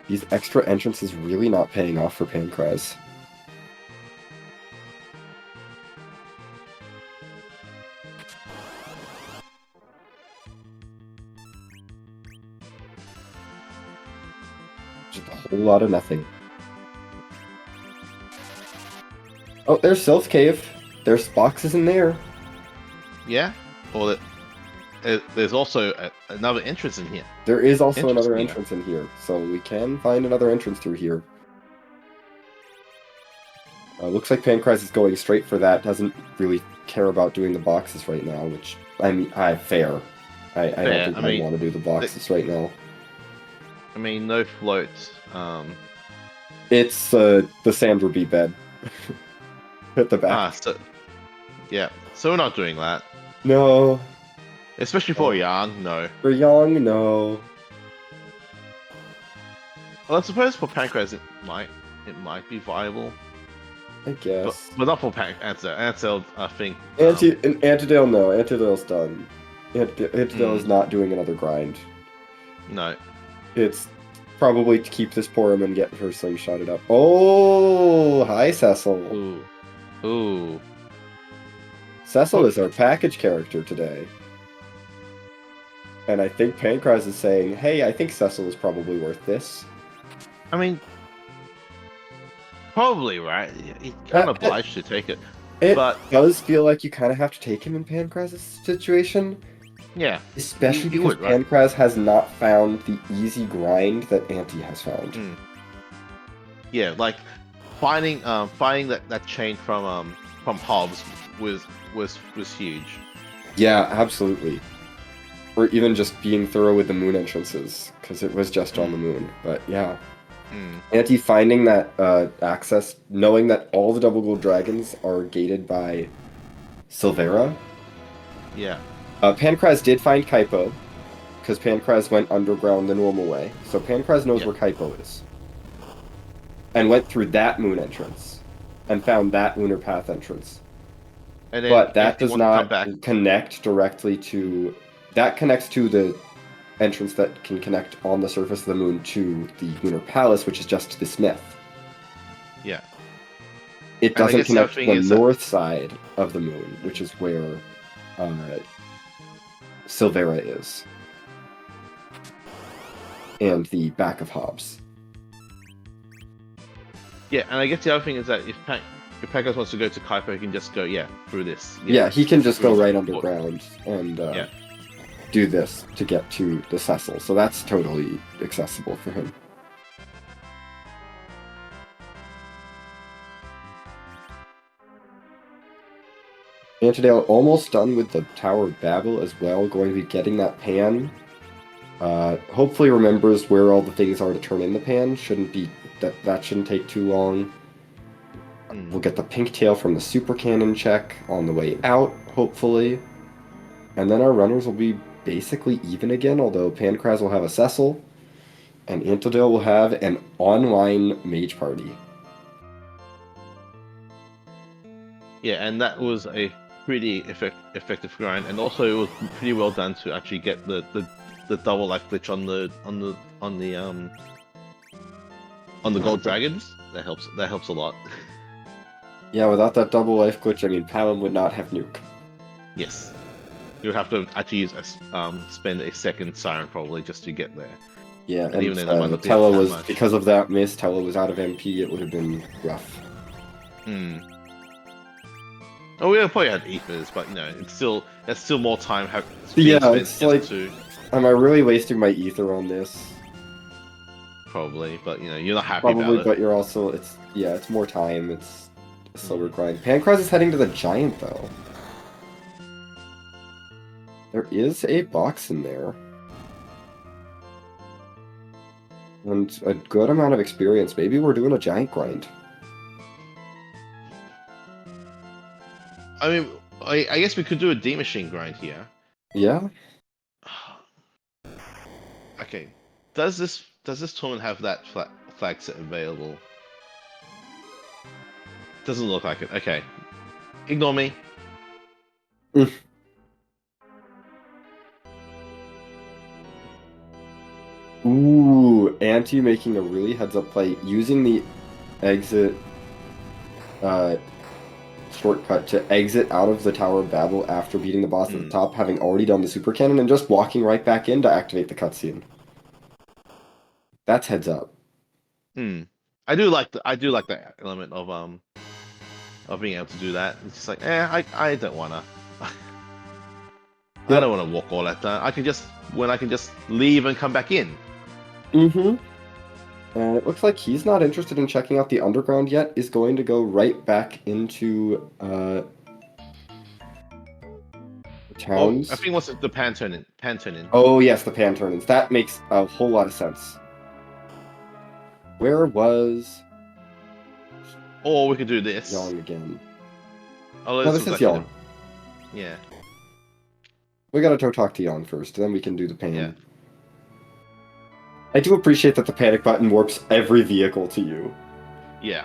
These extra entrances really not paying off for Pankraz. Just a whole lot of nothing. Oh, there's Sylph Cave. there's boxes in there. Yeah. Or there's also another entrance in here. There is also another Interesting. entrance in here, so we can find another entrance through here. Looks like Pancraz is going straight for that. Doesn't really care about doing the boxes right now, which, I mean, fair. I don't Fair. think I want to do the boxes right now. I mean, no floats. It's the sand would be bed at the back. So yeah. So we're not doing that. No. Especially for Yang, no. For Yang, no. Well, I suppose for Pancraz it might be viable. I guess. But not for Ansel. Ansel, I think. Antidale, no. Antidale's done. Antidale is not doing another grind. No. It's probably to keep this poor woman get her slingshotted up. Oh, hi, Cecil. Ooh. Cecil is our package character today. And I think Pancraz is saying, hey, I think Cecil is probably worth this. I mean, probably, right? He's kind of obliged to take it. It but does feel like you kind of have to take him in Pancraz's situation. Yeah. Especially because Pancraz has not found the easy grind that Auntie has found. Yeah, like finding that chain from Hobbs was huge. Yeah, absolutely. Or even just being thorough with the moon entrances, because it was just on the moon. But yeah. Auntie finding that access, knowing that all the double gold dragons are gated by Silvera. Yeah. Pancraz did find Kaipo, because Pancraz went underground the normal way. So Pancraz knows where Kaipo is. And went through that moon entrance. And found that lunar path entrance. But that does not connect directly to... That connects to the entrance that can connect on the surface of the moon to the lunar palace, which is just the smith. Yeah. It doesn't connect to the north side of the moon, which is where Silvera is. And the back of Hobbs. Yeah, and I guess the other thing is that if Pancraz wants to go to Kaipo, he can just go, through this. Yeah, he can just go right underground and do this to get to the Cecil. So that's totally accessible for him. Antidale almost done with the Tower of Babel as well, going to be getting that pan. Hopefully remembers where all the things are to turn in the pan. That shouldn't take too long. We'll get the pink tail from the super cannon check on the way out, hopefully. And then our runners will be basically even again, although Pancraz will have a Cecil, and Antidale will have an online mage party. Yeah, and that was a pretty effective grind, and also it was pretty well done to actually get the double life glitch on the gold dragons. That helps a lot. Yeah, without that double life glitch, I mean, Palom would not have nuke. Yes. You would have to actually spend a second siren probably just to get there. Yeah, and even Tella was, because of that miss, Tella was out of MP, it would have been rough. Oh, we probably had ethers, but that's still more time. Yeah, it's like, am I really wasting my ether on this? Probably, but you're not happy about it. But you're also, it's more time, it's a slower grind. Pancraz is heading to the giant, though. There is a box in there. And a good amount of experience. Maybe we're doing a giant grind. I mean, I guess we could do a D machine grind here. Yeah. Okay. Does this tournament have that flag set available? Doesn't look like it. Okay. Ignore me. Ooh, Auntie making a really heads-up play, using the exit shortcut to exit out of the Tower of Babel after beating the boss at the top, having already done the super cannon, and just walking right back in to activate the cutscene. That's heads up. I do like that element of of being able to do that. It's just like, I don't wanna. I Yep. don't want to walk all that time. I can just leave and come back in. Mm-hmm. And it looks like he's not interested in checking out the underground yet. Is going to go right back into Or I towns. think what's the pan turn in. Oh yes, the pan turn-ins. That makes a whole lot of sense. Where was Or we could do this. Young again? Oh, No, this this was is actually Young. yeah, We gotta go talk to Young first, then we can do the yeah, pan. I do appreciate that the panic button warps every vehicle to you. yeah.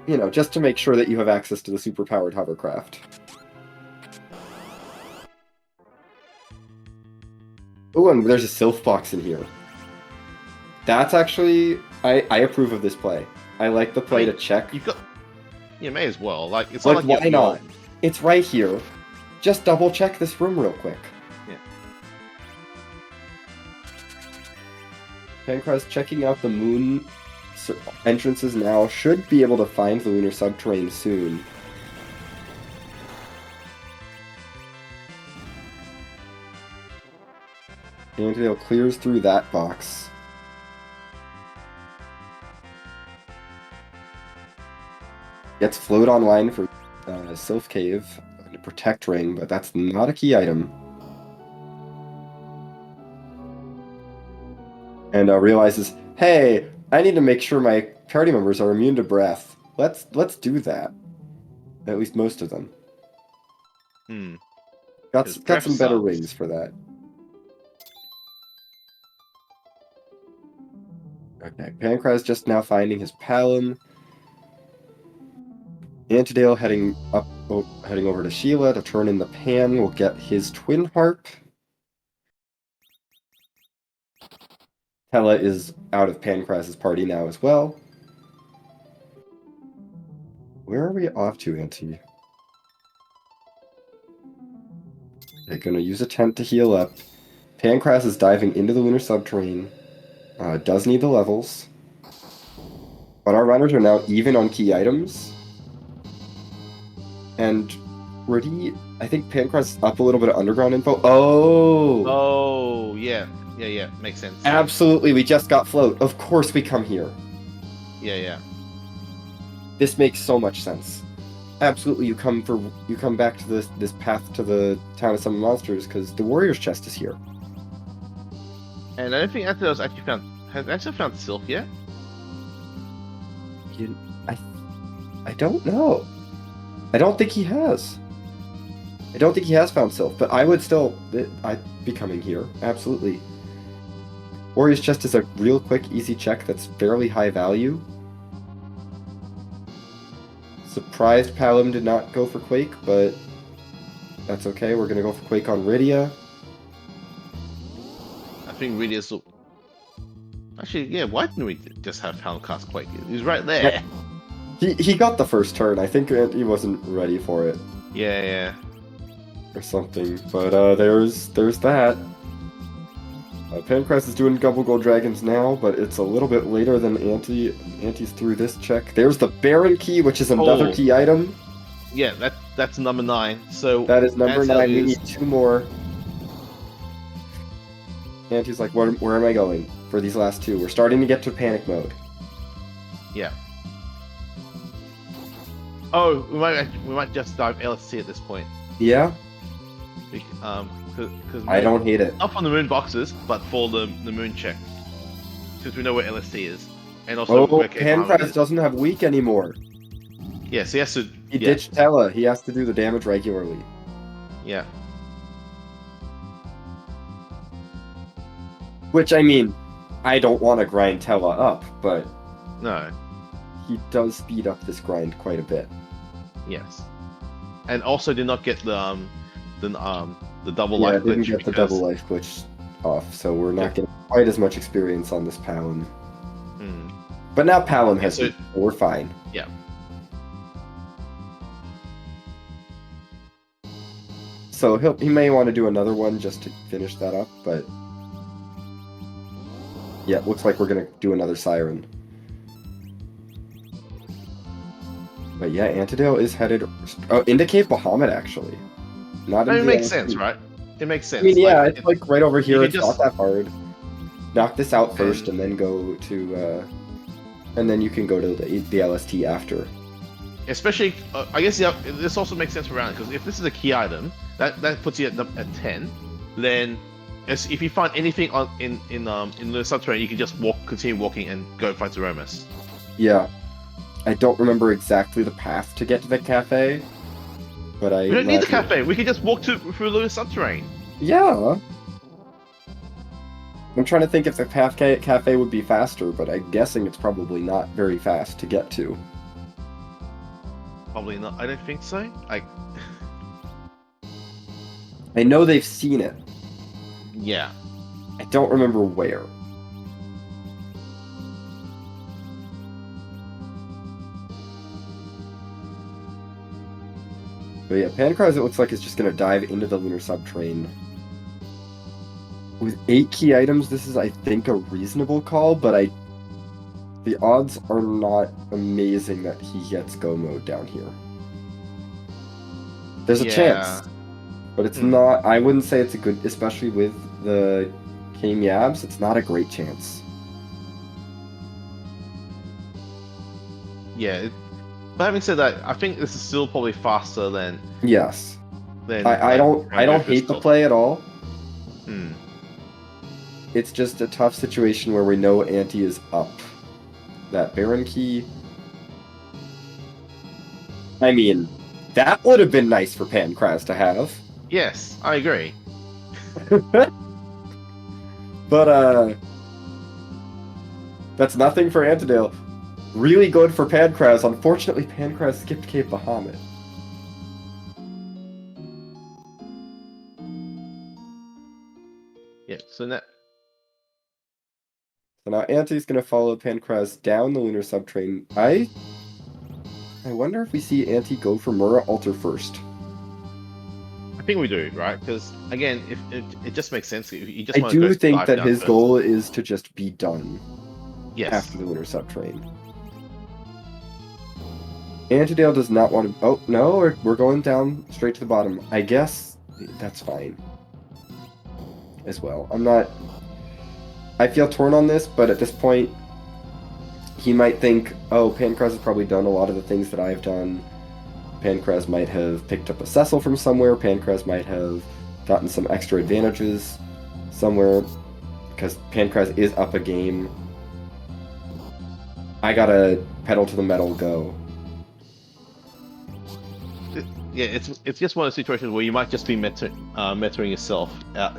You know, just to make sure that you have access to the superpowered hovercraft. Oh, and there's a Sylph box in here. That's actually... I approve of this play. I like the play to check. You may as well. Like it's Like, not like why not? It's right here. Just double check this room real quick. Yeah. Pankraz checking out the moon entrances now. Should be able to find the lunar subterrane soon. Antidale clears through that box. Gets float online for Sylph Cave and a Protect Ring, but that's not a key item. And realizes, hey, I need to make sure my party members are immune to breath. Let's do that. At least most of them. Got some better rings for that. Okay, Pankraz just now finding his Palom. Antidale heading over to Sheila to turn in the pan. We'll get his twin harp. Tella is out of Pankraz's party now as well. Where are we off to, Auntie? They're gonna use a tent to heal up. Pankraz is diving into the lunar subterrane. Does need the levels. But our runners are now even on key items. And I think Pankraz is up a little bit of underground info. Oh! Oh, yeah. Yeah. Makes sense. Absolutely, we just got float. Of course we come here. Yeah. This makes so much sense. Absolutely, you come back to this path to the town of summon monsters because the warrior's chest is here. And I don't think Anthos has actually found Sylph yet. I don't know. I don't think he has. I don't think he has found Sylph, but I would still... I'd be coming here. Absolutely. Warrior's Chest is a real quick, easy check that's fairly high value. Surprised Palom did not go for Quake, but that's okay. We're going to go for Quake on Rydia. I think Rydia's... Actually, yeah, why didn't we just have Palom cast Quake? He's right there. He got the first turn. I think he wasn't ready for it. Yeah. Or something. But there's that. Pankraz is doing double gold dragons now, but it's a little bit later than Anti's through this check. There's the Baron key, which is another key item. Yeah, that's number 9. So that is number 9. We need 2 more. Anti's like, where am I going for these last 2? We're starting to get to panic mode. Yeah. Oh, we might just dive LSC at this point. Yeah. Because I don't hate it. Not for the moon boxes, but for the moon check, because we know where LSC is, and also where Pankraz doesn't have weak anymore. Yeah, so he has to. He ditched Tella. He has to do the damage regularly. Yeah. Which, I mean, I don't want to grind Tella up, but no, he does speed up this grind quite a bit. Yes, and also did not get the double life glitch. Didn't get the double life glitch off, so we're not getting quite as much experience on this Palom. But now Palom has it, so we're fine. Yeah. So he may want to do another one just to finish that up, but yeah, it looks like we're gonna do another Siren. But yeah, Antidale is headed into Cape Bahamut actually, not I in mean, it the makes sense, LST. right? It makes I mean, sense. yeah, it's like right over You here. could It's not just that hard. Knock this out first, and and then go to, and then you can go to the LST after. especially I guess this also makes sense for round because if this is a key item that puts you at 10, then if you find anything in the subterranean, you can just continue walking and go fight Zeromus. Yeah, I don't remember exactly the path to get to the cafe, but I We don't need the imagine. cafe. We can just walk through the subterranean. Yeah, I'm trying to think if the cafe would be faster, but I'm guessing it's probably not very fast to get to. Probably not. I don't think so. I know they've seen it. Yeah. I don't remember where. But yeah, Pancraz, it looks like, is just going to dive into the lunar subtrain. With 8 key items, this is, I think, a reasonable call, but the odds are not amazing that he gets go mode down here. There's a chance, but it's not. I wouldn't say it's a good, especially with the King Yabs, it's not a great chance. Yeah. But having said that, I think this is still probably faster than Yes. I like, don't hate the play at all. Hmm. It's just a tough situation where we know Ante is up. That Baron key. I mean, that would have been nice for Pancraz to have. Yes, I agree. But that's nothing for Antidale. Really good for Pancraz. Unfortunately, Pancraz skipped Cape Bahamut. Yeah, so that. So now Ante's going to follow Pancraz down the lunar subtrain. I wonder if we see Ante go for Mura Altar first. I think we do, right? Because again, if it just makes sense. If you just I want to go do think dive that down his first. goal is to just be done Yes. after the lunar subtrain. Antidale does not want to. Oh no, we're going down straight to the bottom. I guess that's fine. As well, I'm not. I feel torn on this, but at this point, he might think, "Oh, Pancraz has probably done a lot of the things that I've done. Pancraz might have picked up a Cecil from somewhere. Pancraz might have gotten some extra advantages somewhere because Pancraz is up a game. I gotta pedal to the metal, go." Yeah, it's just one of those situations where you might just be mentoring yourself out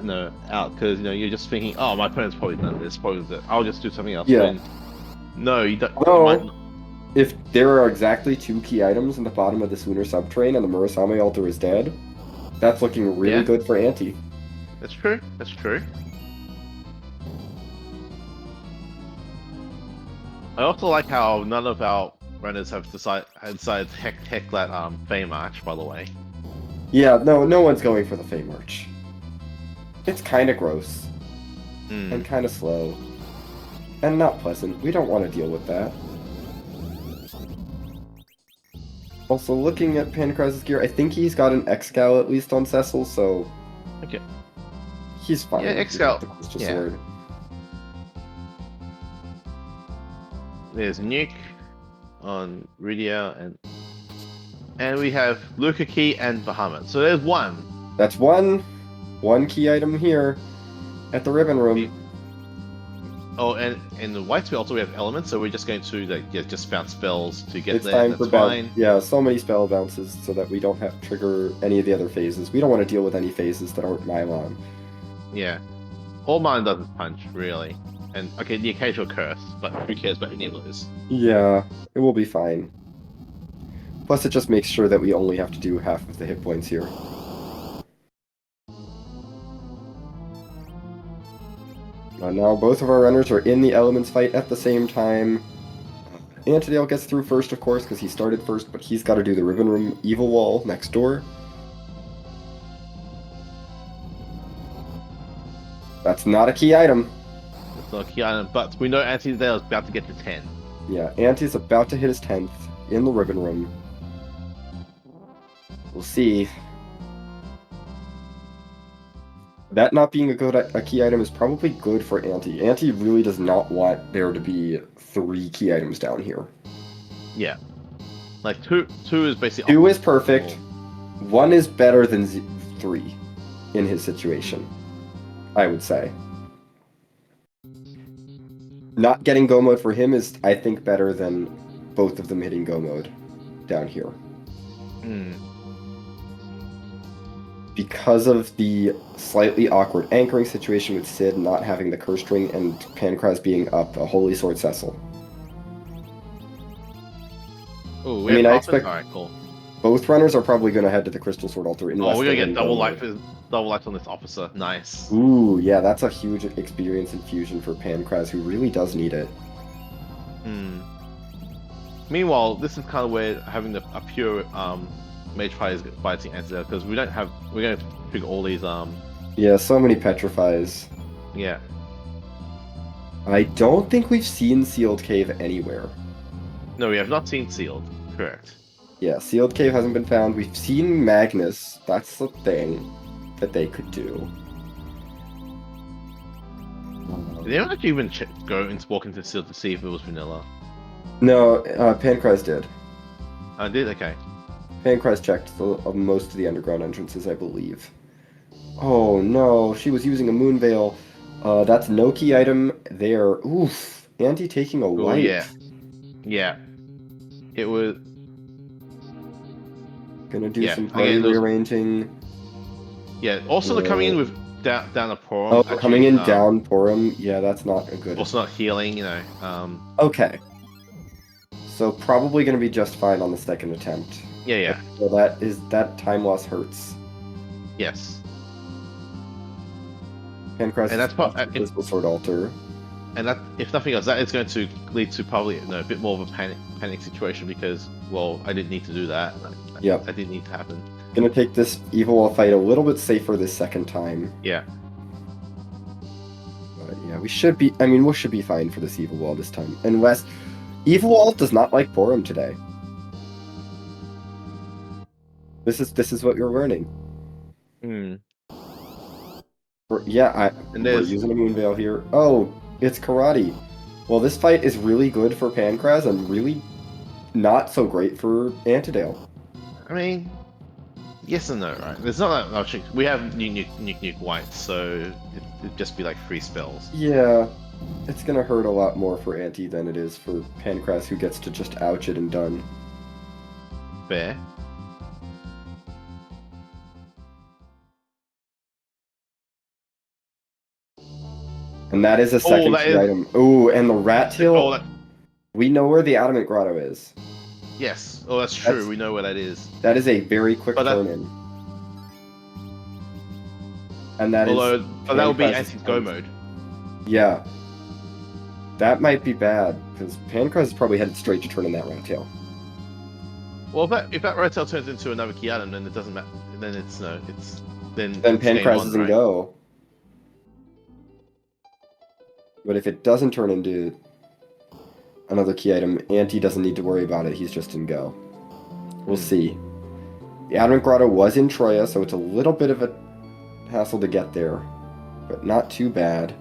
because you're just thinking, oh, my opponent's probably done this, probably that. I'll just do something else. Yeah. No, you don't. No. You might not. If there are exactly 2 key items in the bottom of this lunar subtrain and the Murasame altar is dead, that's looking really good for Ante. That's true. That's true. I also like how none of our runners have decided to heck that Fame Arch, by the way. Yeah, no one's going for the Fame Arch. It's kind of gross. And kind of slow. And not pleasant. We don't want to deal with that. Also, looking at Pancraz's gear, I think he's got an X-Cal at least on Cecil, so... Okay. He's fine. Yeah, X-Cal. Yeah. Sword. There's Nuke on Ridia, and we have Luca Key and Bahamut. So there's one. That's one key item here at the Ribbon Room. Oh, and in the white also we have elements, so we're just going to just bounce spells to get it's there. Time That's for fine. Yeah, so many spell bounces so that we don't have to trigger any of the other phases. We don't want to deal with any phases that aren't Mylon. Yeah. All mine doesn't punch, really. And, okay, the occasional curse, but who cares about any of those? Yeah, it will be fine. Plus, it just makes sure that we only have to do half of the hit points here. Now both of our runners are in the elements fight at the same time. Antidale gets through first, of course, because he started first, but he's got to do the Ribbon Room Evil Wall next door. That's not a key item. It's not a key item, but we know Antidale is about to get to 10. Yeah, Ante's about to hit his 10th in the Ribbon Room. We'll see. That not being a key item is probably good for Anti. Anti really does not want there to be 3 key items down here. Yeah. Like two is basically 2 optimal. is perfect. 1 is better than 3 in his situation, I would say. Not getting go mode for him is, I think, better than both of them hitting go mode down here. Mm. Because of the slightly awkward anchoring situation with Sid not having the curse string and Pankraz being up a Holy Sword Cecil. Oh, I mean, I expect Alright, cool. both runners are probably going to head to the Crystal Sword Altar unless we're they're gonna in get go mode. double life on this officer. Nice. Ooh, yeah, that's a huge experience infusion for Pankraz, who really does need it. Meanwhile, this is kind of where having a pure mage fight is fighting Antidale because we're gonna trigger all these Yeah, so many petrifies. yeah. I don't think we've seen Sealed Cave anywhere. No, we have not seen sealed. Correct. Yeah, Sealed Cave hasn't been found. We've seen Magnus. That's the thing that they could do. Did anyone actually even go and walk into sealed to see if it was vanilla? No, Pankraz did. I did. Okay. Pankraz checked most of the underground entrances, I believe. Oh no, she was using a moon veil. That's no key item there. Oof, Anti taking a Oh life. yeah. Yeah. It was. Gonna do Yeah. some party Again, those. rearranging. Yeah. Also, the coming in with down a porum. Oh, Actually, coming in down Porum. Yeah, that's not a good. Also not healing. You know. Okay. So probably gonna be just fine on the second attempt. Yeah. Yeah. Well, that time loss hurts. Yes. Pankraz And that's part. Crystal Sword Altar. And that, if nothing else, that is going to lead to probably a bit more of a panic situation because, well, I didn't need to do that. Yep. That didn't need to happen. Gonna take this Evil Wall fight a little bit safer this second time. Yeah. But yeah, we should be. I mean, we should be fine for this Evil Wall this time. Unless Evil Wall does not like Porum today. This is what you're learning. Hmm. Yeah, And we're there's. using a Moon Veil here. Oh, it's Karate. Well, this fight is really good for Pankraz and really not so great for Antidale. I mean, yes and no, right? There's not that much. We have nuke white, so it'd just be like 3 spells. Yeah, it's gonna hurt a lot more for Anti than it is for Pankraz, who gets to just ouch it and done. Fair. And that is a second key item. Ooh, and the rat tail. Oh, We know where the Adamant Grotto is. yes. Oh, that's true. We know where that is. That is a very quick turn in. And that is. But that would be anti-go mode. Yeah. That might be bad, because Pankraz is probably headed straight to turn in that rat tail. Well, if that red tail turns into another key item, then it doesn't matter. Then it's no. It's then. Then it's game Pankraz on, doesn't right? go. But if it doesn't turn into another key item, Anti doesn't need to worry about it. He's just in go. We'll see. The Adamant Grotto was in Troya, so it's a little bit of a hassle to get there, but not too bad.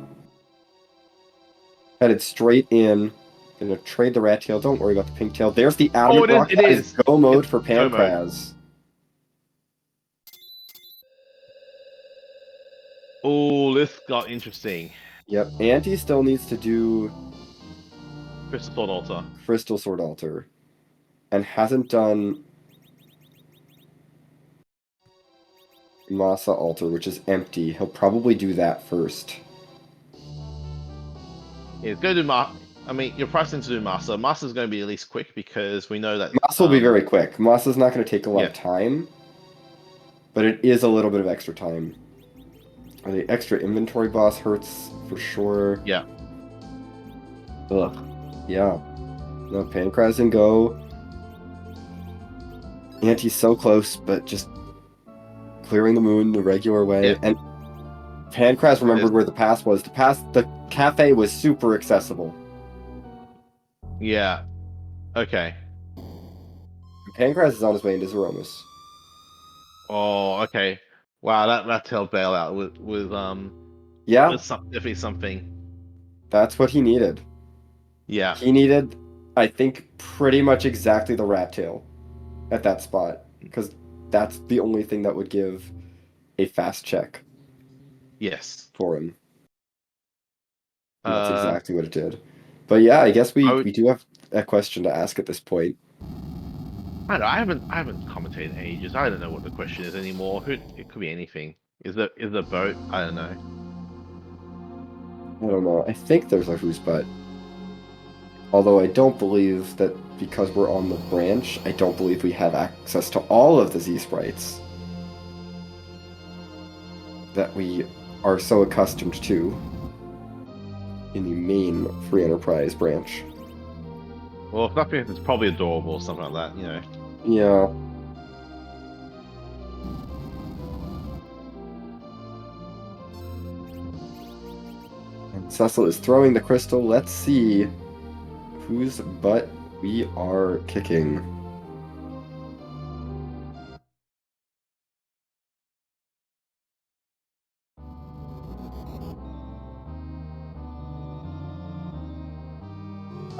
Headed straight in. Gonna trade the rat tail. Don't worry about the pink tail. There's the Adamant Rock. It is go mode for Pankraz. Oh, this got interesting. Yep, Anti still needs to do Crystal Sword Altar. Crystal Sword Altar. And hasn't done Masa Altar, which is empty. He'll probably do that first. Yeah, it's going to do I mean, you're pricing to do Masa. Masa's going to be at least quick because we know that... Masa will be very quick. Masa's not going to take a lot of time, but it is a little bit of extra time. The extra inventory boss hurts for sure. Yeah. Ugh. Yeah. No, Pankraz and go. Anti's so close, but just clearing the moon the regular way. Yeah. And Pankraz remembered where the pass was. The cafe was super accessible. Yeah. Okay. Pankraz is on his way into Zeromus. Oh, okay. Wow, that's helped bail out Yeah, with definitely something. that's what he needed. Yeah. He needed, I think, pretty much exactly the rat tail at that spot, because that's the only thing that would give a fast check Yes. for him. And that's Uh, exactly what it did. But yeah, I guess I we would. do have a question to ask at this point. I don't know. I haven't commentated in ages. I don't know what the question is anymore. Who? It could be anything. Is the boat? I don't know. I don't know. I think there's a who's butt. Although I don't believe that because we're on the branch, I don't believe we have access to all of the Z sprites that we are so accustomed to in the main free enterprise branch. Well, if nothing, it's probably adorable or something like that. You know. Yeah. And Cecil is throwing the crystal. Let's see whose butt we are kicking.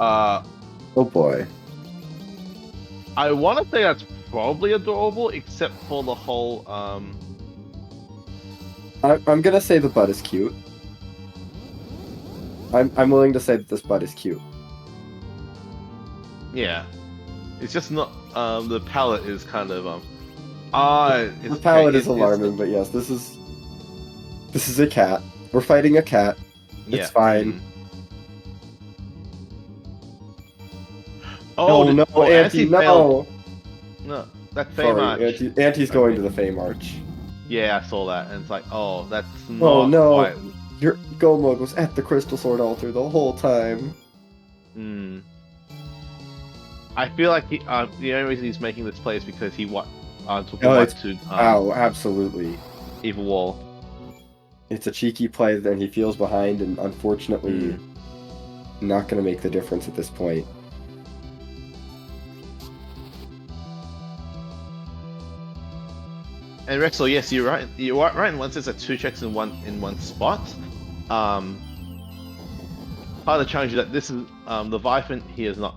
Uh, Oh boy. I want to say that's probably adorable, except for the whole I'm gonna say the butt is cute. I'm willing to say that this butt is cute. Yeah. It's just not the palette is kind of ah The it's okay. palette is It's alarming, but yes, this is a cat. We're fighting a cat. It's yeah. fine. Mm. Oh, Oh no, oh, Auntie, Antidale. no! No, that Fey Sorry, March. Auntie's going Okay. to the Fey March. Yeah, I saw that, and it's like, oh, that's Oh not no, quite. your Go mode was at the Crystal Sword altar the whole time. Mm. I feel like the only reason he's making this play is because he took the Oh, wipe it's to ow, absolutely. Evil Wall. It's a cheeky play, then he feels behind, and unfortunately, Mm. not going to make the difference at this point. And Rexel, yes, you're right. You're right. In one sense, that two checks in one spot. Um, Part of the challenge is that this is the Viphant here is not.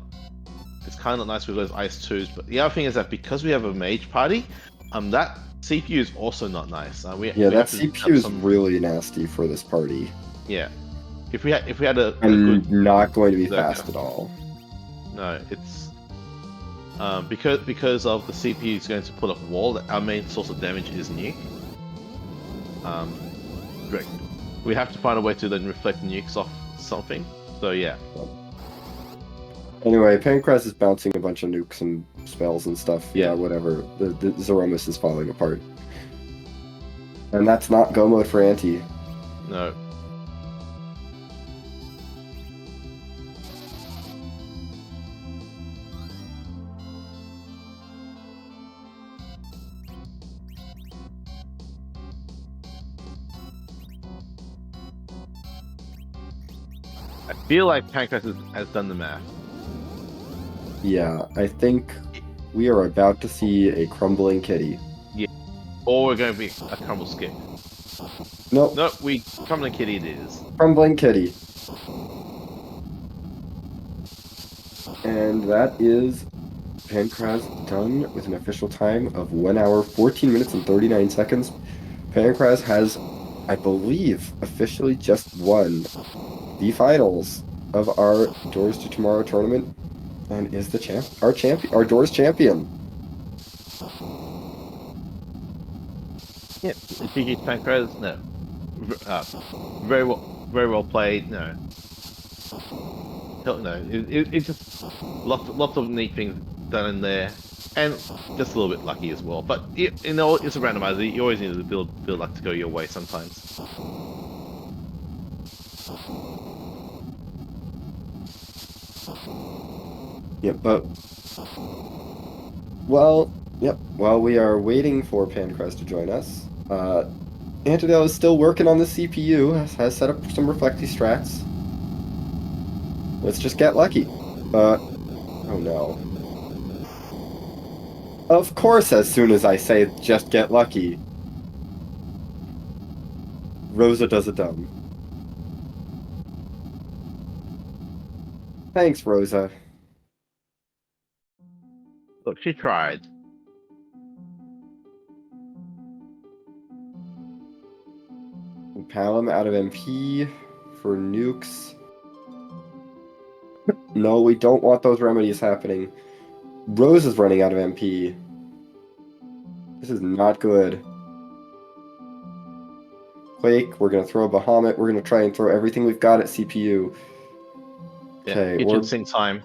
It's kind of nice with those ice twos, but the other thing is that because we have a mage party, that CPU is also not nice. Yeah, We that have to CPU have is some. really nasty for this party, Yeah, if we had a good and not going to be Zerker. fast at all. No, it's because of the CPU is going to put up a wall. Our main source of damage is nuke. Um, Correct. We have to find a way to then reflect nukes off something. So yeah. Anyway, Pankraz is bouncing a bunch of nukes and spells and stuff. Yeah, Yeah. whatever. The Zeromus is falling apart. And that's not go mode for Anti. No. I feel like Pancras has done the math. Yeah, I think we are about to see a crumbling kitty. Yeah. Or we're going to be a crumble skip. Nope, Nope, we crumbling kitty it is. crumbling kitty. And that is Pankraz done with an official time of 1 hour, 14 minutes, and 39 seconds. Pankraz has, I believe, officially just won the finals of our Doors to Tomorrow tournament and is the our Doors champion. Yeah. GG's Pancras, no. Uh, very well played. No. No. It's just lots of neat things done in there. And just a little bit lucky as well. But you know, it's a randomizer. You always need to build luck to go your way sometimes. Yep, but well, yep. While we are waiting for Pancraz to join us, Antidale is still working on the CPU. Has set up some reflecty strats. Let's just get lucky. Oh no. Of course, as soon as I say just get lucky, Rosa does a dumb. Thanks, Rosa. Look, she tried. Palom out of MP for nukes. No, we don't want those remedies happening. Rose is running out of MP. This is not good. Quake, we're gonna throw a Bahamut. We're gonna try and throw everything we've got at CPU. Yeah, Okay, kitchen sink time.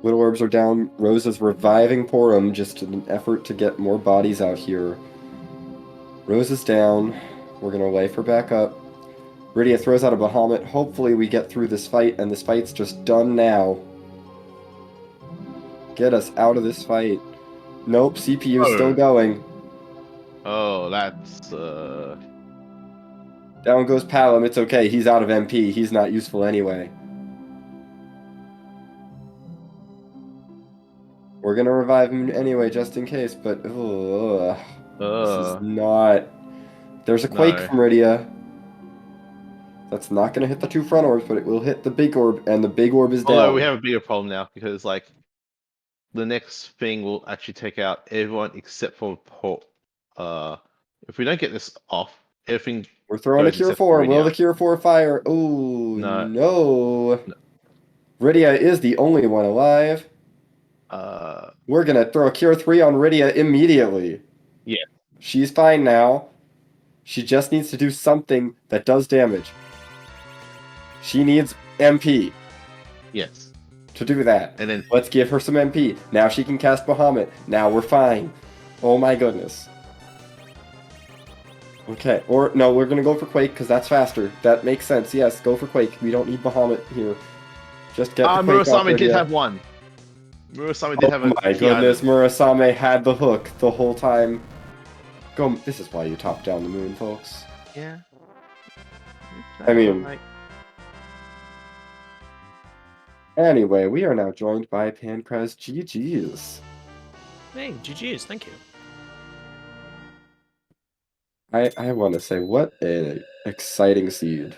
Little orbs are down. Rose is reviving Porum just in an effort to get more bodies out here. Rose is down. We're gonna lay for backup. Rydia throws out a Bahamut. Hopefully we get through this fight, and this fight's just done now. Get us out of this fight. Nope, CPU's still going. Oh, that's Down goes Palom. It's okay. He's out of MP. He's not useful anyway. We're gonna revive him anyway, just in case, but ugh, this is not... There's a Quake no. from Rydia. That's not gonna hit the two front orbs, but it will hit the big orb, and the big orb is down. Although we have a bigger problem now, because like the next thing will actually take out everyone except for if we don't get this off, everything. We're throwing a goes Cure except for 4. Will the Rydia. Cure 4 fire? Ooh, No. no. Rydia is the only one alive. We're gonna throw a Cure 3 on Rydia immediately. Yeah. She's fine now. She just needs to do something that does damage. She needs MP. Yes. To do that. And then let's give her some MP. Now she can cast Bahamut. Now we're fine. Oh my goodness. Okay, or no, we're gonna go for Quake because that's faster. That makes sense. Yes, go for Quake. We don't need Bahamut here. Just get the Quake Murasame off did Rydia. have one. Murasame did have a. Oh my goodness, Murasame had the hook the whole time. Go. This is why you top down the moon, folks. Yeah. I mean. Anyway, we are now joined by Pankraz. GG's. Hey, GG's, thank you. I want to say, what an exciting seed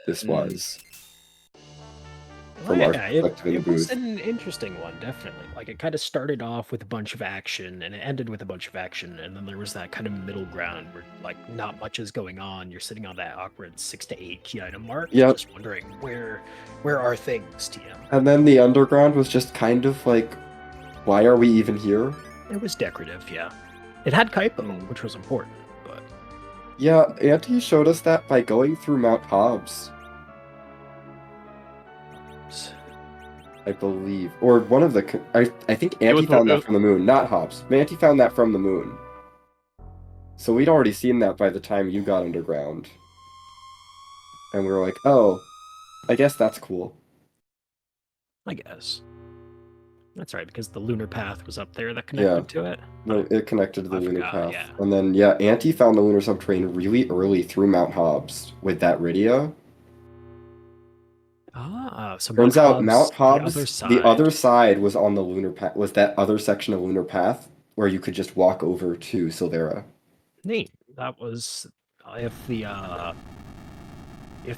this was. From our perspective in the it was booth. an interesting one, definitely. Like, it kind of started off with a bunch of action, and it ended with a bunch of action, and then there was that kind of middle ground where, like, not much is going on. You're sitting on that awkward 6 to 8 key item mark, just wondering, where are things, TM? And then the underground was just kind of like, why are we even here? It was decorative, yeah. It had Kaipo, which was important, but... Yeah, Auntie showed us that by going through Mount Hobbs. I believe. Or one of the... I think Auntie found that from the moon, not Hobbs. Auntie found that from the moon. So we'd already seen that by the time you got underground. And we were like, oh, I guess that's cool. I guess. That's right, because the lunar path was up there that connected to it. No, it connected to the lunar path. Yeah. And then, yeah, Auntie found the lunar subterranean really early through Mount Hobbs with that Rydia. So turns out Mount Hobbs, the other side was on the lunar path, was that other section of lunar path where you could just walk over to Silvera. Neat. That was if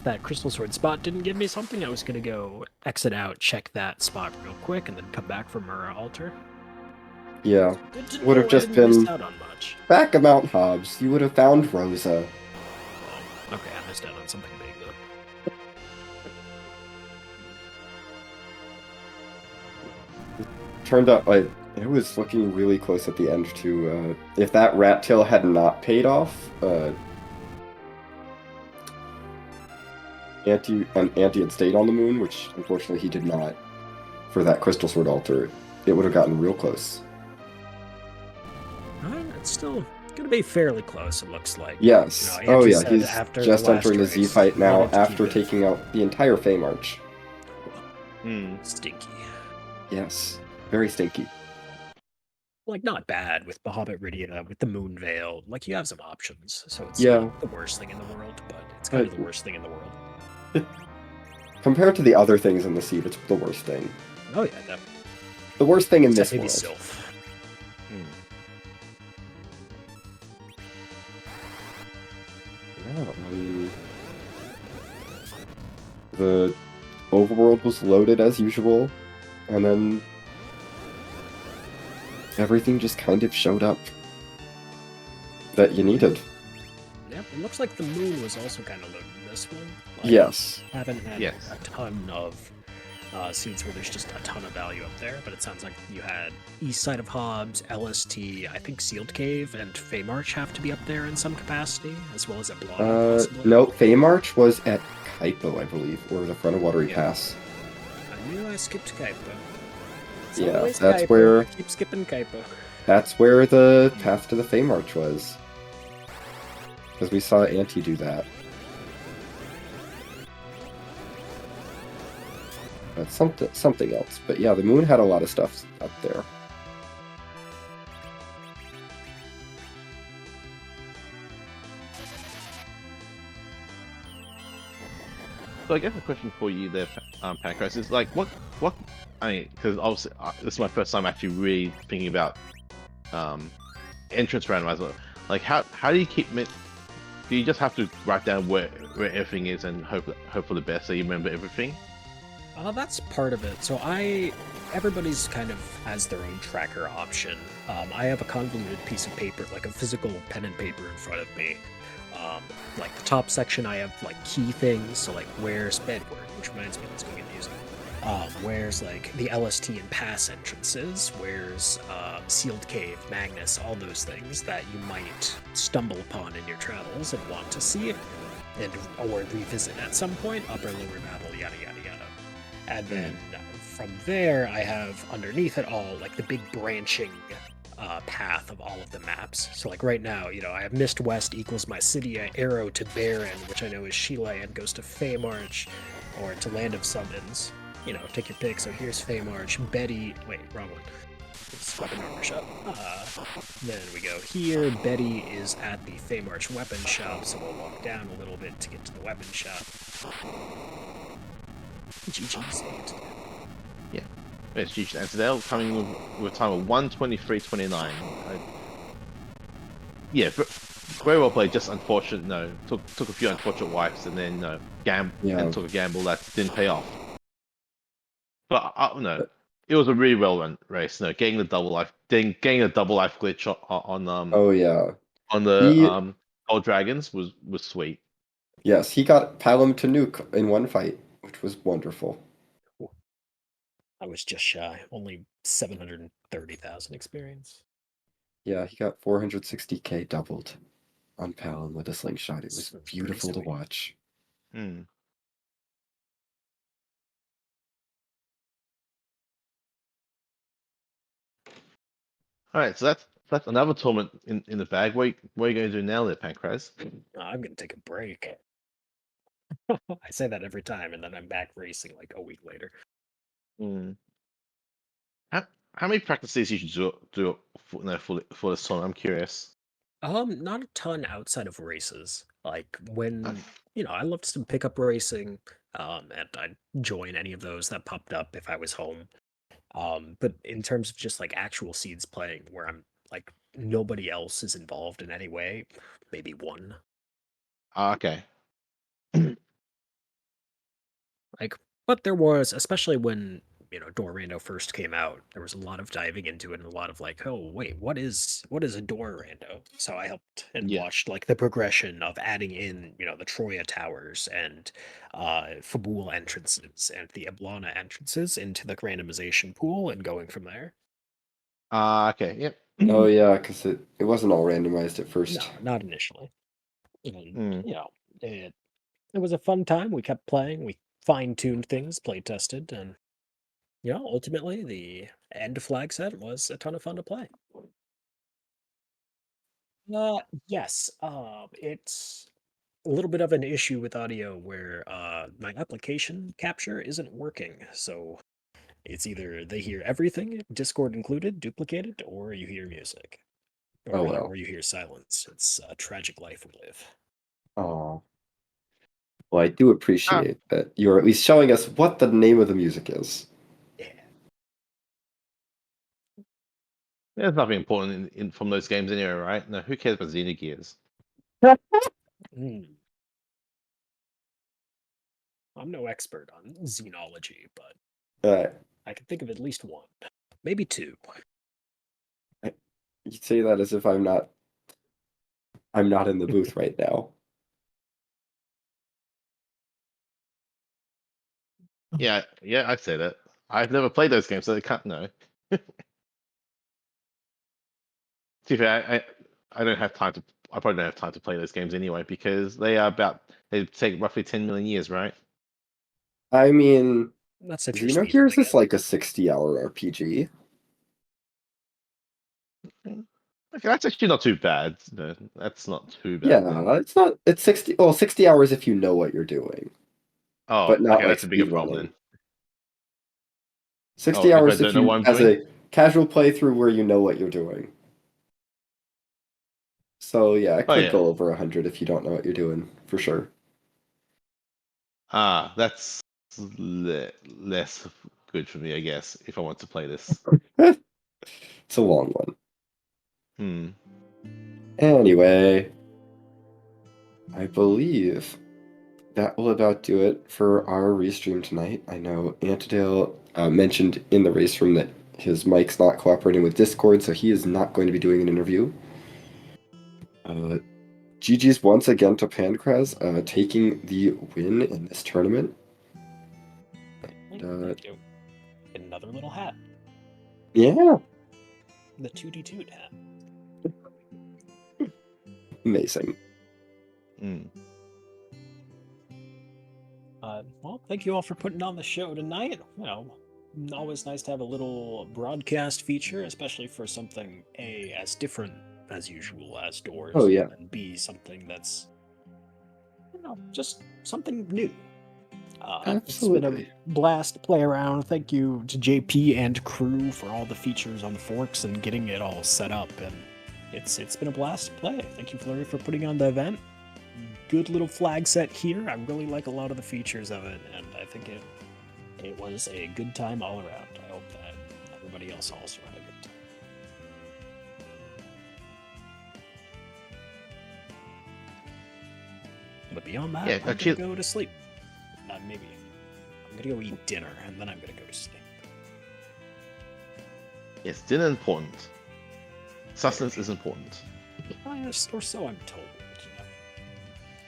that crystal sword spot didn't give me something, I was gonna go exit out, check that spot real quick, and then come back from her altar. Yeah, would have just been back at Mount Hobbs. You would have found Rosa. Oh, okay, I missed out on something big though. Turned out like it was looking really close at the end to if that rat tail had not paid off, Auntie had stayed on the moon, which unfortunately he did not for that crystal sword altar. It would have gotten real close. It's still gonna be fairly close, it looks like. Yes. You know, he's just entering the Z fight now after taking out the entire Fey March. Stinky. Yes. Very stinky. Like, not bad with Bahamut Rydia, with the Moon Veil. Like, you have some options, so it's not the worst thing in the world, but it's kind of the worst thing in the world. Compared to the other things in the seed, it's the worst thing. Oh yeah, definitely. The worst thing in this world. Sylph. Hmm. Yeah, the overworld was loaded as usual, and then everything just kind of showed up that you needed. Yep, it looks like the moon was also kind of loaded in this one. Like, Yes. haven't had Yes. a ton of seeds where there's just a ton of value up there, but it sounds like you had East Side of Hobbs, LST, I think Sealed Cave, and Feymarch have to be up there in some capacity, as well as Ablana, possibly. No, Feymarch was at Kaipo, I believe, or the front of Watery Pass. I knew I skipped Kaipo. It's Yeah, always that's Kaipo. where- I keep skipping Kaipo. That's where the path to the Feymarch was. Because we saw Auntie do that. That's something else. But yeah, the moon had a lot of stuff up there. So I guess a question for you there, Pancras, is like what I mean, because obviously this is my first time actually really thinking about entrance randomizer. Like how do you keep it? Do you just have to write down where everything is and hope for the best so you remember everything? That's part of it. So everybody's kind of has their own tracker option. I have a convoluted piece of paper, like a physical pen and paper in front of me. Like the top section, I have like key things. So like where's Bedward, which reminds me, let's go get music. Where's like the LST and pass entrances? Where's Sealed Cave, Magnus, all those things that you might stumble upon in your travels and want to see, and or revisit at some point. Upper, lower battle, yada yada yada. And then from there, I have underneath it all like the big branching path of all of the maps. So like right now, I have Mist West equals my city, arrow to Baron, which I know is Sheila and goes to Feymarch, or to Land of Summons. Take your pick. So here's Feymarch, Betty. Wait, wrong one. It's weapon armor shop. Then we go here. Betty is at the Feymarch weapon shop, so we'll walk down a little bit to get to the weapon shop. GG's. Yeah. It's GG's Antidale coming with a time of 1:23:29. Yeah, very well played. Just unfortunate. No, took a few unfortunate wipes and then and took a gamble that didn't pay off. But no, it was a really well run race. No, getting the double life, getting a double life glitch Oh yeah. on the Old Dragons was sweet. Yes, he got Palom to nuke in one fight, which was wonderful. I was just shy, only 730,000 experience. Yeah, he got 460k doubled on Palom with a slingshot. It was beautiful to watch. Hmm. All right, so that's another tournament in the bag. What are you going to do now, there, Pancraz? I'm gonna take a break. I say that every time, and then I'm back racing like a week later. Hmm. How many practices you should do for this tournament? I'm curious. Not a ton outside of races. Like when I loved some pickup racing, and I'd join any of those that popped up if I was home. But in terms of just like actual seeds playing, where I'm like nobody else is involved in any way, maybe one. Okay. Like, but there was, especially when Door first came out, there was a lot of diving into it and a lot of like, oh wait, what is a Door Rando? So I helped and Yeah. watched like the progression of adding in the Troya towers and Fabul entrances and the Eblana entrances into the randomization pool and going from there. Okay. Yep. Oh yeah, because it wasn't all randomized at first. No, not initially. And, Hmm. it was a fun time. We kept playing. We fine-tuned things, play tested, and ultimately the end flag set was a ton of fun to play. Yes. It's a little bit of an issue with audio where my application capture isn't working. So it's either they hear everything, Discord included, duplicated, or you hear music, Oh or well. or you hear silence. It's a tragic life we live. Oh. Well, I do Ah, appreciate that you're at least showing us what the name of the music is. Yeah. There's nothing important from those games anyway, right? No, who cares about Xenogears? Hmm. I'm no expert on xenology, but Uh, I can think of at least one, maybe two. you say that as if I'm not in the booth right now. Yeah, I'd say that. I've never played those games, so I can't know. To be fair, I don't have time to. I probably don't have time to play those games anyway because they take roughly 10 million years, right? I mean, That's if you're speedrunning Xenogears is it. like a 60-hour RPG. Okay, that's actually not too bad. No, that's not too bad then. Yeah, it's not. It's 60. Well, 60 hours if you know what you're doing, Oh, but not okay, like that's a bigger speed problem running. then. Oh, 60 if I hours don't if know you what I'm as doing? a casual playthrough where you know what you're doing. So yeah, it Oh could yeah. go over 100 if you don't know what you're doing, for sure. Ah, that's less good for me, I guess, if I want to play this. It's a long one. Hmm. Anyway, I believe that will about do it for our restream tonight. I know Antidale mentioned in the race room that his mic's not cooperating with Discord, so he is not going to be doing an interview. GG's once again to Pankraz, taking the win in this tournament. Thank you. Another little hat. Yeah, The Tootie Toot hat. amazing. Hmm. Well, thank you all for putting on the show tonight. You know, always nice to have a little broadcast feature, especially for something A, as different as usual as Doors, Oh yeah, and B, something that's, you know, just something new. It's been a absolutely. blast to play around. Thank you to JP and crew for all the features on the forks and getting it all set up. And it's been a blast to play. Thank you, Flurry, for putting on the event. Good little flag set here. I really like a lot of the features of it, and I think it was a good time all around. I hope that everybody else also had a good time. But beyond that, Yeah, I'm gonna actually, go to sleep. Not maybe. I'm gonna go eat dinner, and then I'm gonna go to sleep. yes, dinner important. Sustenance is important. Or so I'm told.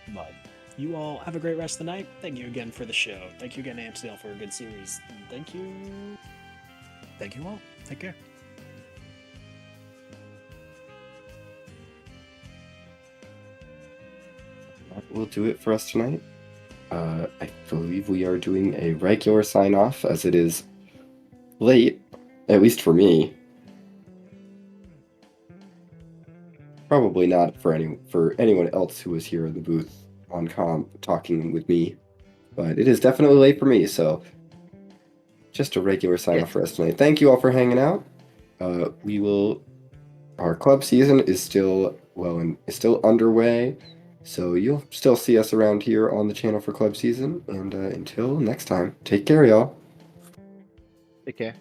You know. But you all have a great rest of the night. Thank you again for the show. Thank you again, Antidale, for a good series. And thank you all. Take care. That will do it for us tonight. I believe we are doing a regular sign off as it is late, at least for me. Probably not for anyone else who was here in the booth on comp talking with me, but it is definitely late for me. So just a regular sign off Yes. for us tonight. Thank you all for hanging out. Our club season is still underway, so you'll still see us around here on the channel for club season. And until next time, take care, y'all. Take care.